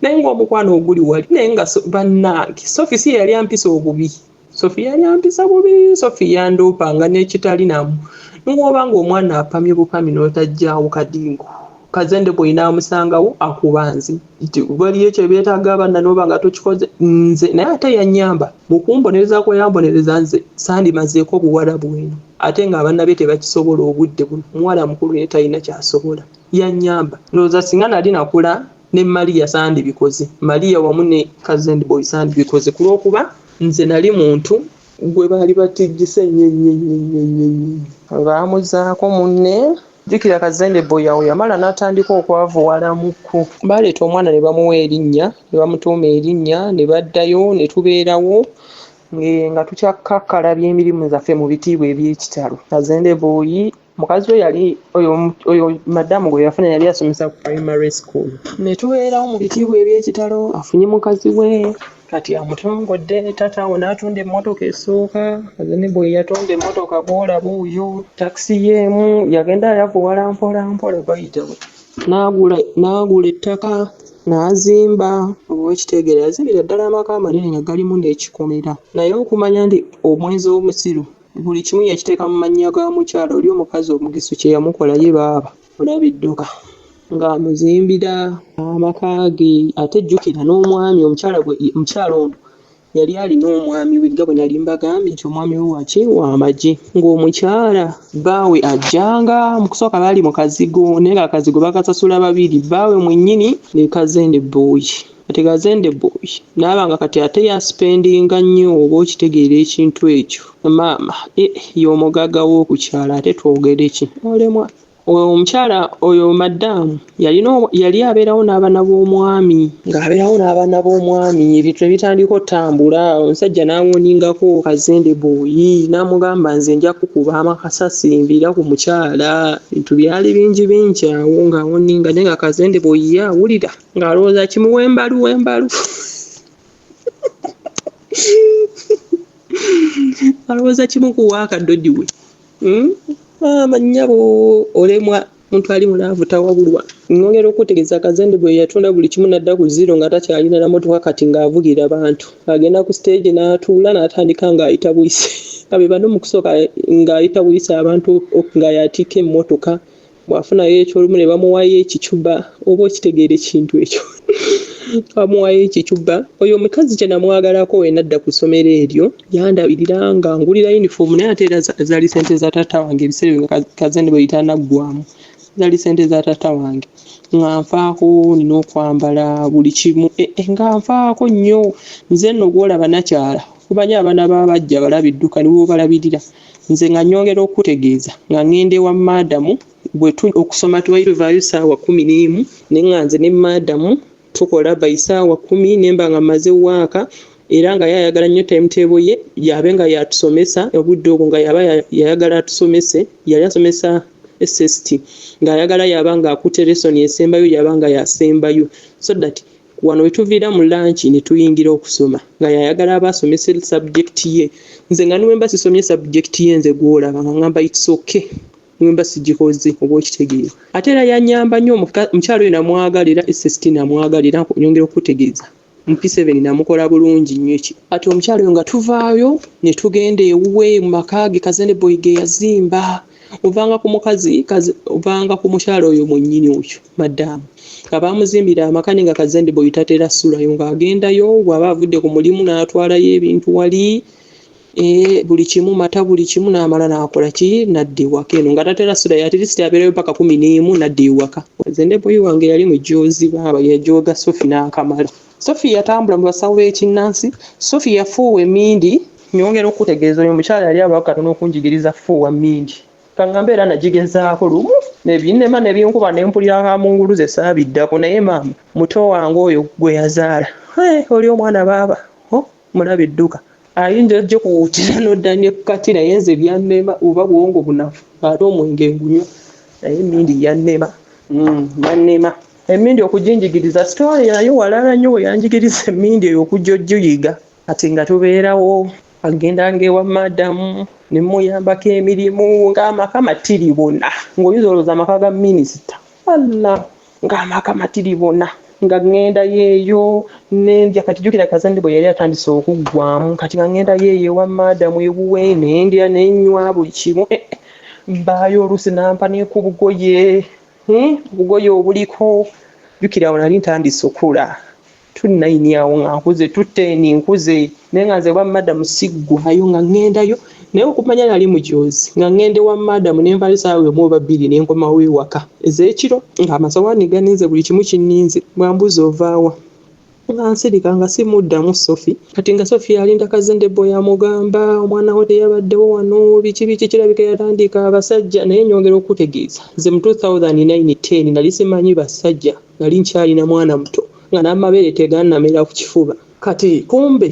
naye ng'omukwano oguli wali naye nga bannange Sophie si yali ampisa obubi Sophie yali ampisa bubi Sophie yandoopanga n'ekitali namu n'oba ng'omwana apamye bupami n'otajjaawo kadingo Kazende Boy n'amusangawo akubanzi nti waliyo ekyo beetaaga abaana n'oba nga tokikoze nze naye ate yannyamba mu kumbonereza kwe yambonereza nze sandimazeeko obuwala bweno ate ng'abaana be tebakisobola obudde buno omuwala mukulu naye talina kyasobola yannyamba ndowooza singa nali nakula ne Maria sandibikoze Maria wamu ne Kazende Boy sandibikoze ku lw'okuba nze nali muntu gwe baali batijjise baamuzaako munne jjukira Kazende Boy awo yamala n'atandika okwavuwalamuko baleeta omwana ne bamuwa erinnya ne bamutuuma erinnya ne baddayo ne tubeerawo nga tukyakakkalabya emirimu zaffe mu bitiibwa eby'ekitalo Kazende Boy mukazi we yali oyo madamu gwe yafuna yali asomesa ku primary school ne tubeerawo mu bitiibwa eby'ekitalo afunye mukazi we kati amutongodde tata n'atunda emmotoka esooka Kazende Boy yatonda emmotoka bw'olaba oyo takisi yeemu yagenda yavuwala mpola bayitawo n'agula ettaka n'azimba ow'ekitegeera yazimbira ddala amaka amanene nga galimu n'ekikomera naye okumanya nti omwezi w'omusiru buli kimu yakiteeka mu mannya ga mukyala oli omukazi omugisu kye yamukola ye baaba olabidduka ng'amuzimbira amaka ge ate jjukira n'omwami omukyala ono yali alina omwami we nga bwe nali mbagambye nti omwami we waki w'amagye ng'omukyala bbaawe ajjanga mu kusooka baali mu kazigo naye ng'akazigo bakasasula babiri bbaawe mwennyini ne Kazende Boy ate Kazende Boy n'abanga kati ate yaspendinga nnyo oba okitegeera ekintu ekyo maama y'omugagga w'okukyala ate twogere ki olemwa omukyala oyo madamu yali abeerawo n'abaana b'omwami ng'abeerawo n'abaana b'omwami ebintu ebitandika otambula omusajja n'awoningako Kazende Boy n'amugamba nze nja kukuba amakasasi mbira ku mukyala bintu byali bingi awo ng'awoninga naye nga Kazende Boy awulira ng'alowooza kimuwa embalu alowooza kimukuwa akaddodi we Manyabo olemwa muntu ali mulaavu tawabulwa ngongera okutegeeza Kazende Boy yatunda buli kimu nadda ku zero nga takyalina na motoka kati ng'avugira abantu agenda ku stage n'atuula n'atandika ng'ayita buyise abe bano mu kusooka ng'ayita buyise abantu nga yatika emmotoka bw'afunayo ekyolumu ne bamuwayo ekicuba oba okitegeera ekintu ekyo bamuwayo ekicuba oyo omukazi kye namwagalako we nadda ku ssomero eryo yandabirira nga ngulira uniform naye ate era zaali ssente za taata wange ebiseera nga Kazende Boy tanaggwamu zaali ssente za taata wange nga nfaako nina okwambala buli kimu nga nfaako nnyo nze nno gw'olaba nakyala kumanye abaana babajja balabidduka nibo balabirira nze nga nnyongera okutegeeza nga ngende wa madamu bwe okusoma twayituvaayo ssaawa 11 naye nga nze ne madamu tukola by ssaawa 10 nemba nga maze waaka era nga yayagala nnyo timetable ye yabe nga yatusomesa obudde obwo nga yaba yayagala atusomese yali asomesa SST nga yayagala yaba nga akutte lesson esembayo yaba nga yasembayo so that wano wetuviira mu lunch ne tuyingira okusoma nga yayagala abasomese subject ye nze nga niwemba sisomye subject ye nze gw'olaba nga ngamba it's okay niwemba sigikoze oba okitegeera ate era yanyamba nnyo omukyalo oyo namwagalira SST namwagalira nyongera okutegeeza mu P7 namukola bulungi nnyo ki ate omukyalo oyo nga tuvaayo ne tugenda ewuwe mu maka ge Kazende Boy ge yazimba ovanga ku mukazi ovanga ku mukyalo oyo mwennyini oyo madamu abamuzimbira amakani nga Kazende Boy tatera ssulayo ng'agendayo bw'aba avudde ku mulimu n'atwalayo ebintu wali buli kimu mata buli kimu n'amala n'akola ki nadda ewaka eno nga tatera ssulayo at least abeerayo paka 11 nadda ewaka Kazende Boy wange yali mujoozi baaba yajooga Sophie n'akamala Sophie yatambula mu basawo b'ekinnansi Sophie yafuuwa emmindi nyongera okutegeeza oyo mukyala yali abawo katono okunjigiriza fuuwa mmindi kaŋŋamba era nagigezaako lumu nebinnema nebinkuba nempulira kamunguluze saabiddako naye maama muto wange oyo gwe yazaala oli omwana baaba mulaba edduka ayinza ojja kuwutira nodda ne kati naye nze byannema oba bwongo bunafu ate omwenge ngunywa naye emmindi yannema yannema emmindi okujinjigiriza sitole nayo walala nnyo we yanjigiriza emmindi eyo okujja ogiyiga ati nga tubeerawo agenda ngewa madamu ne muyambako emirimu ng'amaka matiribona ng'oyinza olowooza amaka ga minisita alla ng'amaka matiribona nga ngenda yeeyo nendya kati jjukira kazande bwe yali atandise okuggwamu kati nga ngenda yeeyo ewa madamu ebuwe nendya nenywa buli kimu mbaayo oluusi nampa neku bugoye obugoye obuliko jjukira awo nali ntandise okula tunaini awo nga nkuze tuteni nkuze naye nga nze wa madamu siggwayo nga ngendayo naye okumanya nali mujoozi nga ngende wa madamu nenvala essaawa emu oba bbiri nenkomawo ewaka ez'ekiro ng'amasowaani ganinze buli kimu kinninze bwambuza ovaawa nga nsirika nga simuddamu Sophie kati nga Sophie alinda kazende boy amugamba omwana we teyabaddewo wano biki kirabika yatandika abasajja naye nyongera okutegeeza nze mu 2009-10 nali simanyi basajja nali nkyalina mwana muto nga n'amabeere tegannamera ku kifuba kati kumbe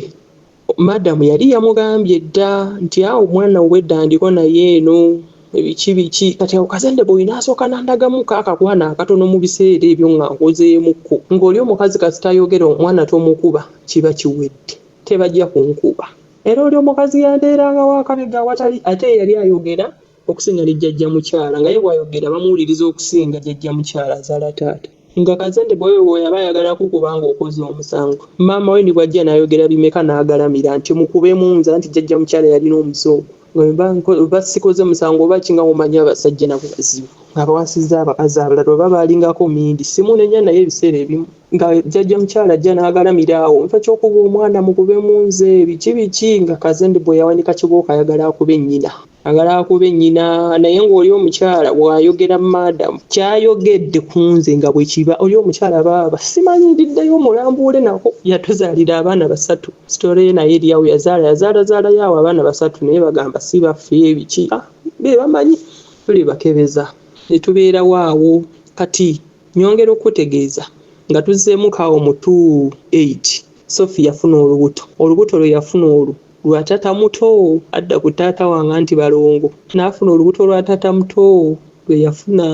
madamu yali yamugambye dda nti awo omwana weddandiko naye eno ebiki kati awo kazende boy n'asooka nandagamu kaakakwana akatono mu biseera ebyo nga nkozeemukko ng'oli omukazi kasitayogera omwana tomukuba kiba kiwedde tebajja kunkuba era oli omukazi yandeeranga wakabega awatali ate yali ayogera okusinga ne jjajja mukyala nga ye bw'ayogera bamuwuliriza okusinga jjajja mukyala azaala taata nga kazende boy oyo yaba ayagala kukubanga okoze omusango maama we nibwajja n'ayogera bimeka n'agalamira nti mukubemu nza nti jjajja mukyala yalina omusoogo oba sikoze musango oba kinga omanya abasajja nabo bazibu abawasizza abakazi abalala oba baalingako mindi simunenya naye ebiseera ebimu nga jjajja mukyala ajja n'agalamira awo nfa ky'okuba omwana mukubemu nze biki nga kazende boy yawanika kibooka ayagala akube nnyina naye ng'oli omukyala bw'ayogera madamu kyayogedde ku nze nga bwe kiba oli omukyala baaba simanyi ndiddayo omulambuule nako yatuzaalira abaana 3 sitole ye naye eriawo yazaala yawo abaana 3 naye bagamba si baffe ebiki be bamanyi tuli bakebeza ne tubeerawo awo kati nyongera okutegeeza nga tuzzeemu kaawo mu 28 Sophie yafuna olubuto lwe yafuna olwo lwa taata muto adda ku taata wange nti balongo n'afuna olubuto lwa taata muto lwe yafuna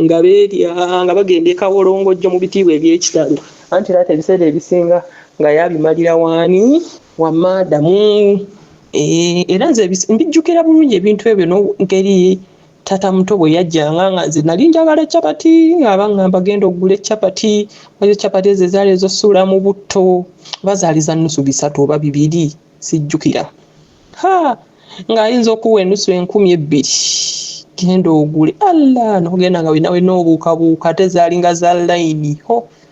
nga beerya nga bagenda ekawolongojjo mu bitiibwa eby'ekitalo anti taata ebiseera ebisinga nga yabimalira waani wa madamu era nze mbijjukira bulungi ebintu ebyo n'engeri taata muto bwe yajjanga nga nze nali njagala capati abangamba genda okugula ecapati ezo capati ezo ezaali ezosuula mu butto bazaaliza nnusu 3 oba 2 sijjukira nga ayinza okuwa ennusu 2,000 genda ogule alla nogenda nga winawe n'obuukabuuka ate zaalinga za layini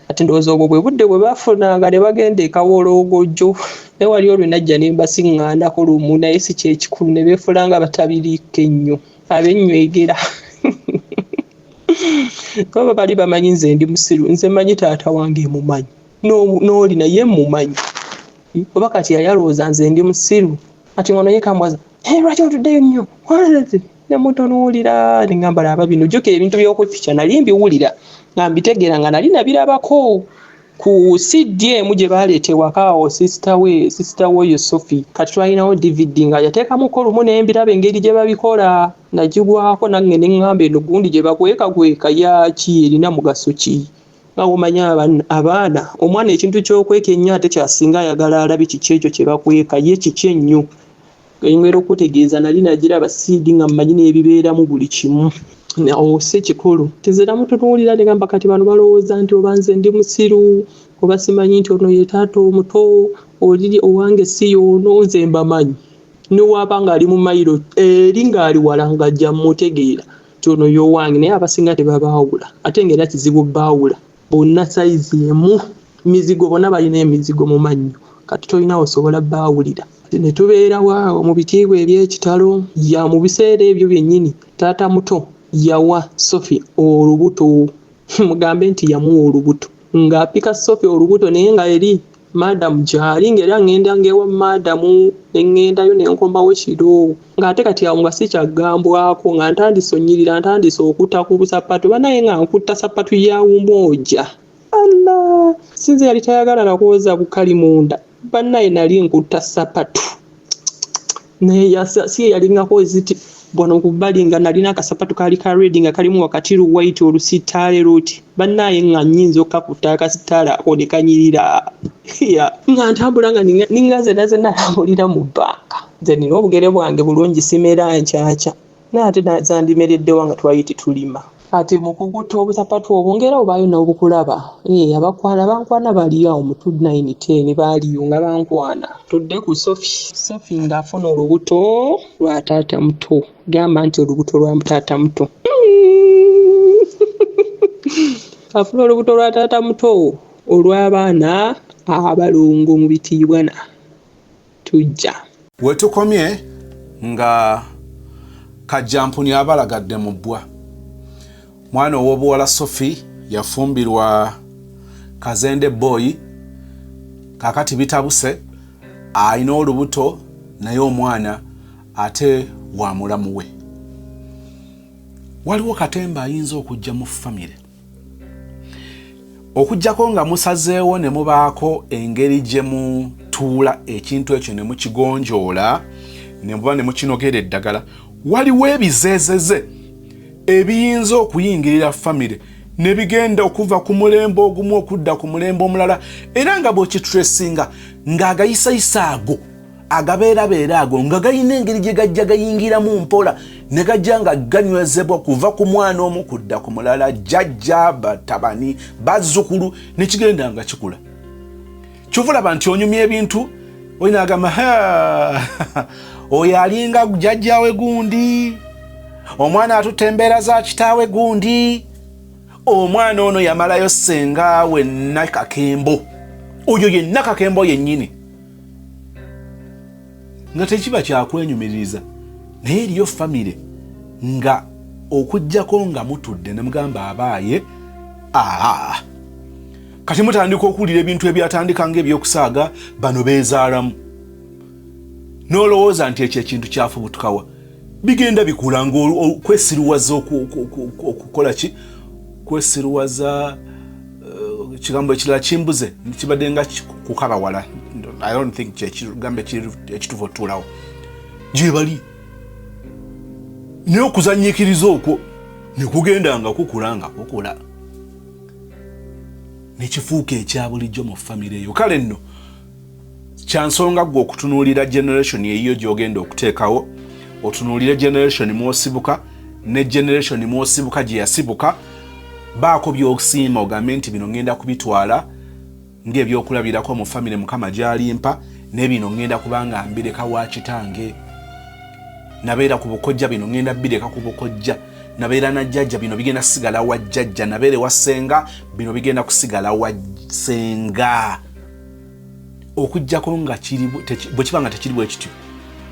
ati ndowooza obwo bwe budde bwe bafunanga ne bagenda ekawologojjo naye wali olwe najja ne mbasiŋŋaanako lumu naye si kyekikulu ne beefulanga batabiriiko ennyo ab'ennywegera baba bali bamanyi nze ndi musiru nze manyi taata wange mumanyi n'oli naye mumanyi oba kati yayalowooza nze ndi musiru ati ngono ye kambwaza lwaki otuddeyo nnyo ne mutonuwulira ne ngamba laba bino jjukira ebintu by'okwefica nali mbiwulira nga mbitegeera nga nali nabirabako ku CD emu gye baaleetewaka awo sisita we oyo Sophie kati twalinawo DVD nga yateekamuko lumu naye mbiraba engeri gye babikola nagigwako nange ne ŋŋamba eno gundi gye bakwekagweka yaki erina mugaso ki nga omanya abaana omwana ekintu ky'okweka ennyo ate kyasinga ayagala alabe kiki ekyo kye bakweka ye kiki ennyo ngera okutegeeza nali nagiraba CD nga mmanyi n'ebibeeramu buli kimu si kikulu tezera mutunuulira ne gamba kati bano balowooza nti oba nze ndi musiru oba simanyi nti ono ye taata omuto oliri owange si y'ono nze mbamanyi niwaaba ng'ali mu mayiro eri ng'ali wala ng'ajja mutegeera nti ono y'owange naye abasinga tebabaawula ate ng'era kizibu baawula bonna sayizi emu mizigo bonna balina emizigo mu mannyo kati tolina osobola baawulira ne tubeerawo awo mu bitiibwa eby'ekitalo ya mu biseera ebyo byennyini taata muto yawa Sophie olubuto mugambe nti yamuwa olubuto ng'apika Sophie olubuto naye nga eri madam gyali ng'era ngenda ngewa madamu nengendayo nenkomawo kiro ng'ate kati awo nga sikyagambwako nga ntandisonyirira ntandise okutta ku busapatu banaye nga nkutta sapatu ya Umoja. Allah sinze yali tayagala na kuwoza bukali munda banaye nali nkutta sapatu naye yasi yalingako ziti bono kubali nga nalina akasapatu kali ka red nga kalimu wakati white olusitale ruti banaye nga nyinza okakuta akasitala akondekanyirira nga ntambula nga ningaze naze natambulira mu banka nze nina obugere bwange bulungi simera nkyakya naate zandimeredde wanga twayiti tulima ati mukukuta obusapatu obungera obayo n'obukulaba abakwana bankwana baliyo awo mu 910 baliyo nga bankwana tudde ku Sophie ng'afuna olubuto lwa taata muto gamba nti olubuto lwa taata muto afuna olubuto lwa taata muto olw'abaana abalongo mu bitiibwana tujja wetukomye nga kajjampuni abalagadde mu bbwa mwana ow'obuwala Sophie yafumbirwa Kazende boy kakati bitabuse ayina olubuto naye omwana ate wa mulamu we. Waliwo katemba ayinza okujja mu famire okujjako nga musazeewo ne mubaako engeri gye mutuula ekintu ekyo ne mukigonjoola ne muba ne mukinogera eddagala. Waliwo ebizeezeze ebiyinza okuyingirira famire ne bigenda okuva ku mulembe ogumu okudda ku mulembe omulala era nga bw'okitresinga ng'agayisayisa ago agabeerabeera ago nga gayina engeri gye gajja gayingiramu mpola ne gajja nga ganywezebwa kuva ku mwana omu kudda ku mulala jjajja batabani bazzukulu ne kigenda nga kikula. Kyovulaba nti onyumya ebintu olina agamba oyo alinga jjajjawe gundi omwana atutte embeera za kitaawe gundi omwana ono yamalayo ssenga we Nakakembo oyo ye Nakakembo yennyini nga tekiba kyakwenyumiriza naye eriyo famire nga okujjako nga mutudde ne mugamba abaaye kati mutandika okuwulira ebintu ebyatandika ng'ebyokusaaga bano beezaalamu n'olowooza nti ekyo ekintu kyafubutukawa bigenda bikula ng'okwesiruwaza okukola ki kwesiruwaza kigambo ekirala kimbuze kibadde nga kukabawala. I don't think ekigambo ekituva otuulawo gye bali naye okuzanyiikiriza okwo ne kugenda nga kukula ne kifuuka ekya bulijjo mu famire eyo. Kale nno kyansonga gwe okutunuulira generation eyiyo gy'ogenda okuteekawo otunuulire generation mwosibuka ne generation mwosibuka gye yasibuka baako by'osiima ogambe nti bino ngenda kubitwala ng'ebyokulabirako mu famire Mukama gy'alimpa ne bino ngenda kubanga mbireka wa kitange nabeera ku bukojja bino ngenda bireka ku bukojja nabeera na jjajja bino bigenda kusigala wa jjajja nabeere wa ssenga bino bigenda kusigala wa ssenga okujjako nga bwe kiba nga tekiri bwe kityo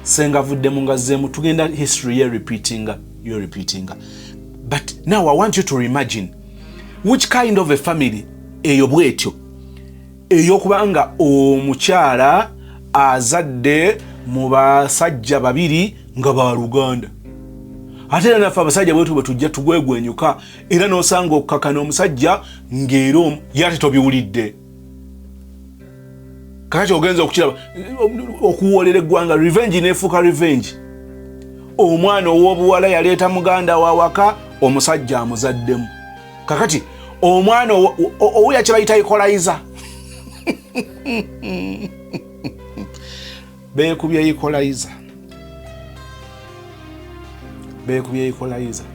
senga avuddemu ngazzeemu tugenda history ye repeatinga. But now I want you to imagine which kind of a family eyo bwetyo ey'okubanga omukyala azadde mu basajja babiri nga baluganda ate era naffe abasajja bwetu bwe tujja tugwegwenyuka era n'osanga okukakana omusajja ng'era omu yate tobiwulidde kakati ogenza okukiraba okuwolera eggwanga revenge neefuuka revenge. Omwana ow'obuwala yaleeta muganda wawaka omusajja amuzaddemu kakati omwana owuya kye bayita equalizer beekubye equalizer.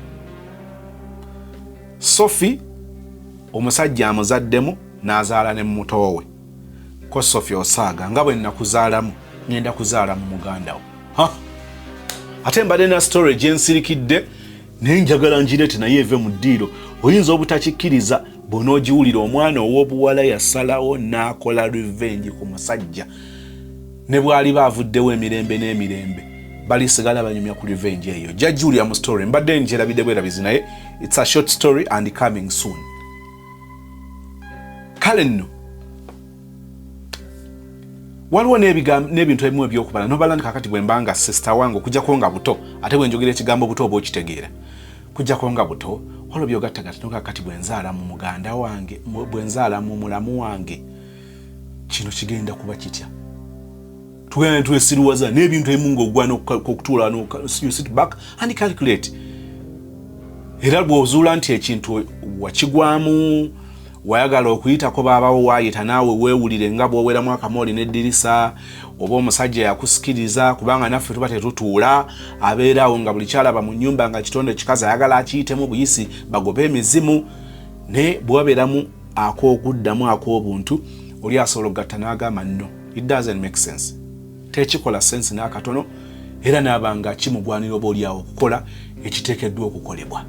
Sophie omusajja amuzaddemu n'azaala ne mutowe ko Sophie osaaga nga bwe nnakuzaalamu ngenda kuzaala mu muganda wo ate mbadde na story gye nsirikidde naye njagala ngireete naye eve mu ddiiro oyinza obutakikkiriza bw'onoogiwulira omwana ow'obuwala yasalawo n'akola revenge ku musajja ne bw'ali baavuddewo emirembe n'emirembe balisigala banyumya ku revenge eyo. Jjajjuulya mu story mbadde ngyerabidde bwerabizi naye it's a short story and coming soon. Kale nno waliwo n'ebintu ebimu ebyokubala nobala kakati bwe mbanga sister wange okujjako nga buto ate bwe njogera ekigambo buto oba okitegeera kujjako nga buto waliwo byogattagatta nokakati bwe nzaala mu muganda wange bwe nzaala mu mulamu wange kino kigenda kuba kitya tugenda twesiruwaza n'ebintu ebimu ng'ogwana okutuula you sit back and calculate era bw'ozuula nti ekintu wakigwamu wayagala okuyitako baabawo waayita naawe weewulire nga bw'oweramu akamooli n'eddirisa oba omusajja yakusikiriza kubanga naffe tuba tetutuula abeeraawo nga buli kyalaba mu nnyumba nga kitonde kikazi ayagala akiyitemu buyisi bagobe emizimu ne bwabeeramu ak'okuddamu ak'obuntu oli asobola okugatta n'agamba no it doesn't make sense tekikola sense n'akatono era n'abanga kimugwanira oba oliawo okukola ekiteekeddwa okukolebwa.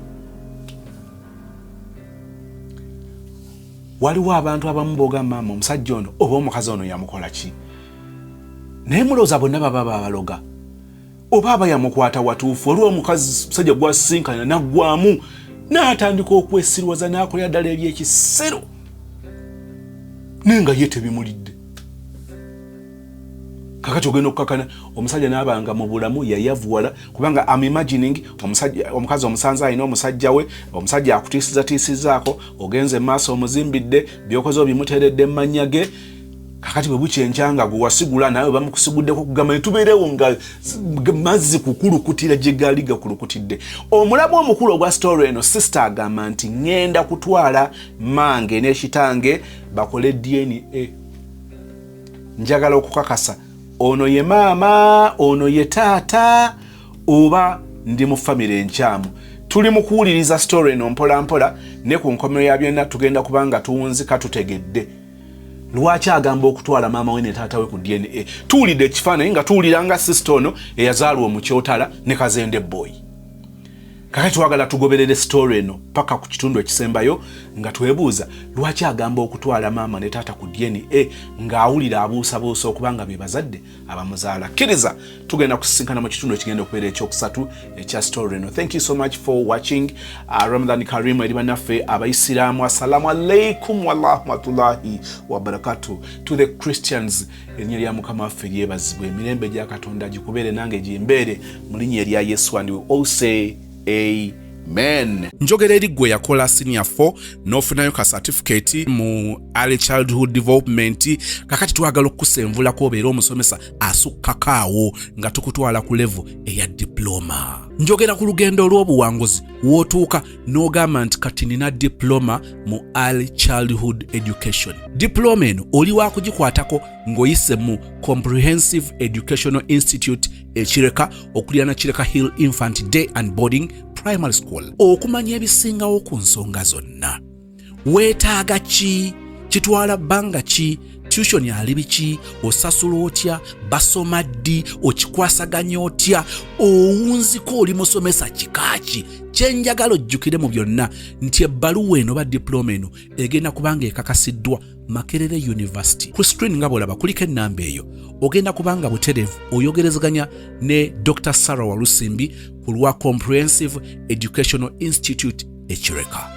Waliwo abantu abamu bogamba maama omusajja ono oba omukazi ono yamukola ki naye mulowooza bonna baba babaloga oba aba yamukwata watuufu waliwo omukazi musajja gwasinkana naggwamu n'atandika okwesirwaza n'akolera ddala ebyekisero naye nga ye tebimulidde. Kakati ogenda okukakana omusajja n'abanga mu bulamu yayavuwala kubanga am imagining omukazi omusanze alina omusajja we omusajja akutiisizatiisizaako ogenze maaso omuzimbidde byokoze obimuteeredde mu mannya ge kakati bwe bukyenkyanga gwe wasigula nawe bamukusiguddeko kugamba ne tubeerewo nga mazzi kukulukutira gye gaali gakulukutidde. Omulamu omukulu ogwa story eno sister agamba nti ŋŋenda kutwala mange n'ekitange bakole DNA njagala okukakasa ono ye maama ono ye taata oba ndi mu famire enkyamu. Tuli mu kuwuliriza story eno mpola mpola ne ku nkomero ya byonna tugenda kubanga tuwunzika tutegedde lwaki agamba okutwala maama we ne taata we ku DNA. Tuwulidde ekifaananyi nga tuwulira nga sister ono eyazaalwa omukyotala ne kazende boy. Kakati twagala tugoberere story eno paka ku kitundu ekisembayo nga twebuuza lwaki agamba okutwala maama ne taata ku DNA ng'awulira abuusabuusa okubanga be bazadde abamuzaala. Kkiriza tugenda kusisinkana mu kitundu ekigenda okubeera ekyokusatu ekya story eno. Thank you so much for watching. Ramadan Karim eri bannaffe abayisiraamu assalamu alaikum wa rahmatullahi wa barakatuh. To the Christians erinnya lya mukama waffe lyebazibwe emirembe gya Katonda gikubeere nange gyembeere mu linnya erya Yesu and we all say Amen. Njogera eri gwe yakola senior 4 n'ofunayo ka certificate mu early childhood development kakati twagala okukusenvulako obeera omusomesa asukkakaawo nga tukutwala ku level eya diploma. Njogera ku lugendo olw'obuwanguzi wootuuka n'ogamba nti kati nina diploma mu early childhood education. Diploma eno oli waakugikwatako ng'oyise mu Comprehensive Educational Institute ekireka okuliraana Kireka Hill Infant Day and Boarding Primary School. Okumanya ebisingawo ku nsonga zonna. Weetaaga ki? Kitwala bbanga ki? Tuition yali biki? Osasula otya? Basoma ddi? Okikwasaganya otya? Owunziko oli musomesa kikaaki? Kyenjagala ojjukire mu byonna nti ebbaluwa eno ba diploma eno egenda kubanga ekakasiddwa Makerere University. Ku screen nga bw'olaba kuliko ennamba eyo. Ogenda kubanga buterevu oyogerezaganya ne Dr. Sarah Walusimbi ku lwa Comprehensive Educational Institute ekireka.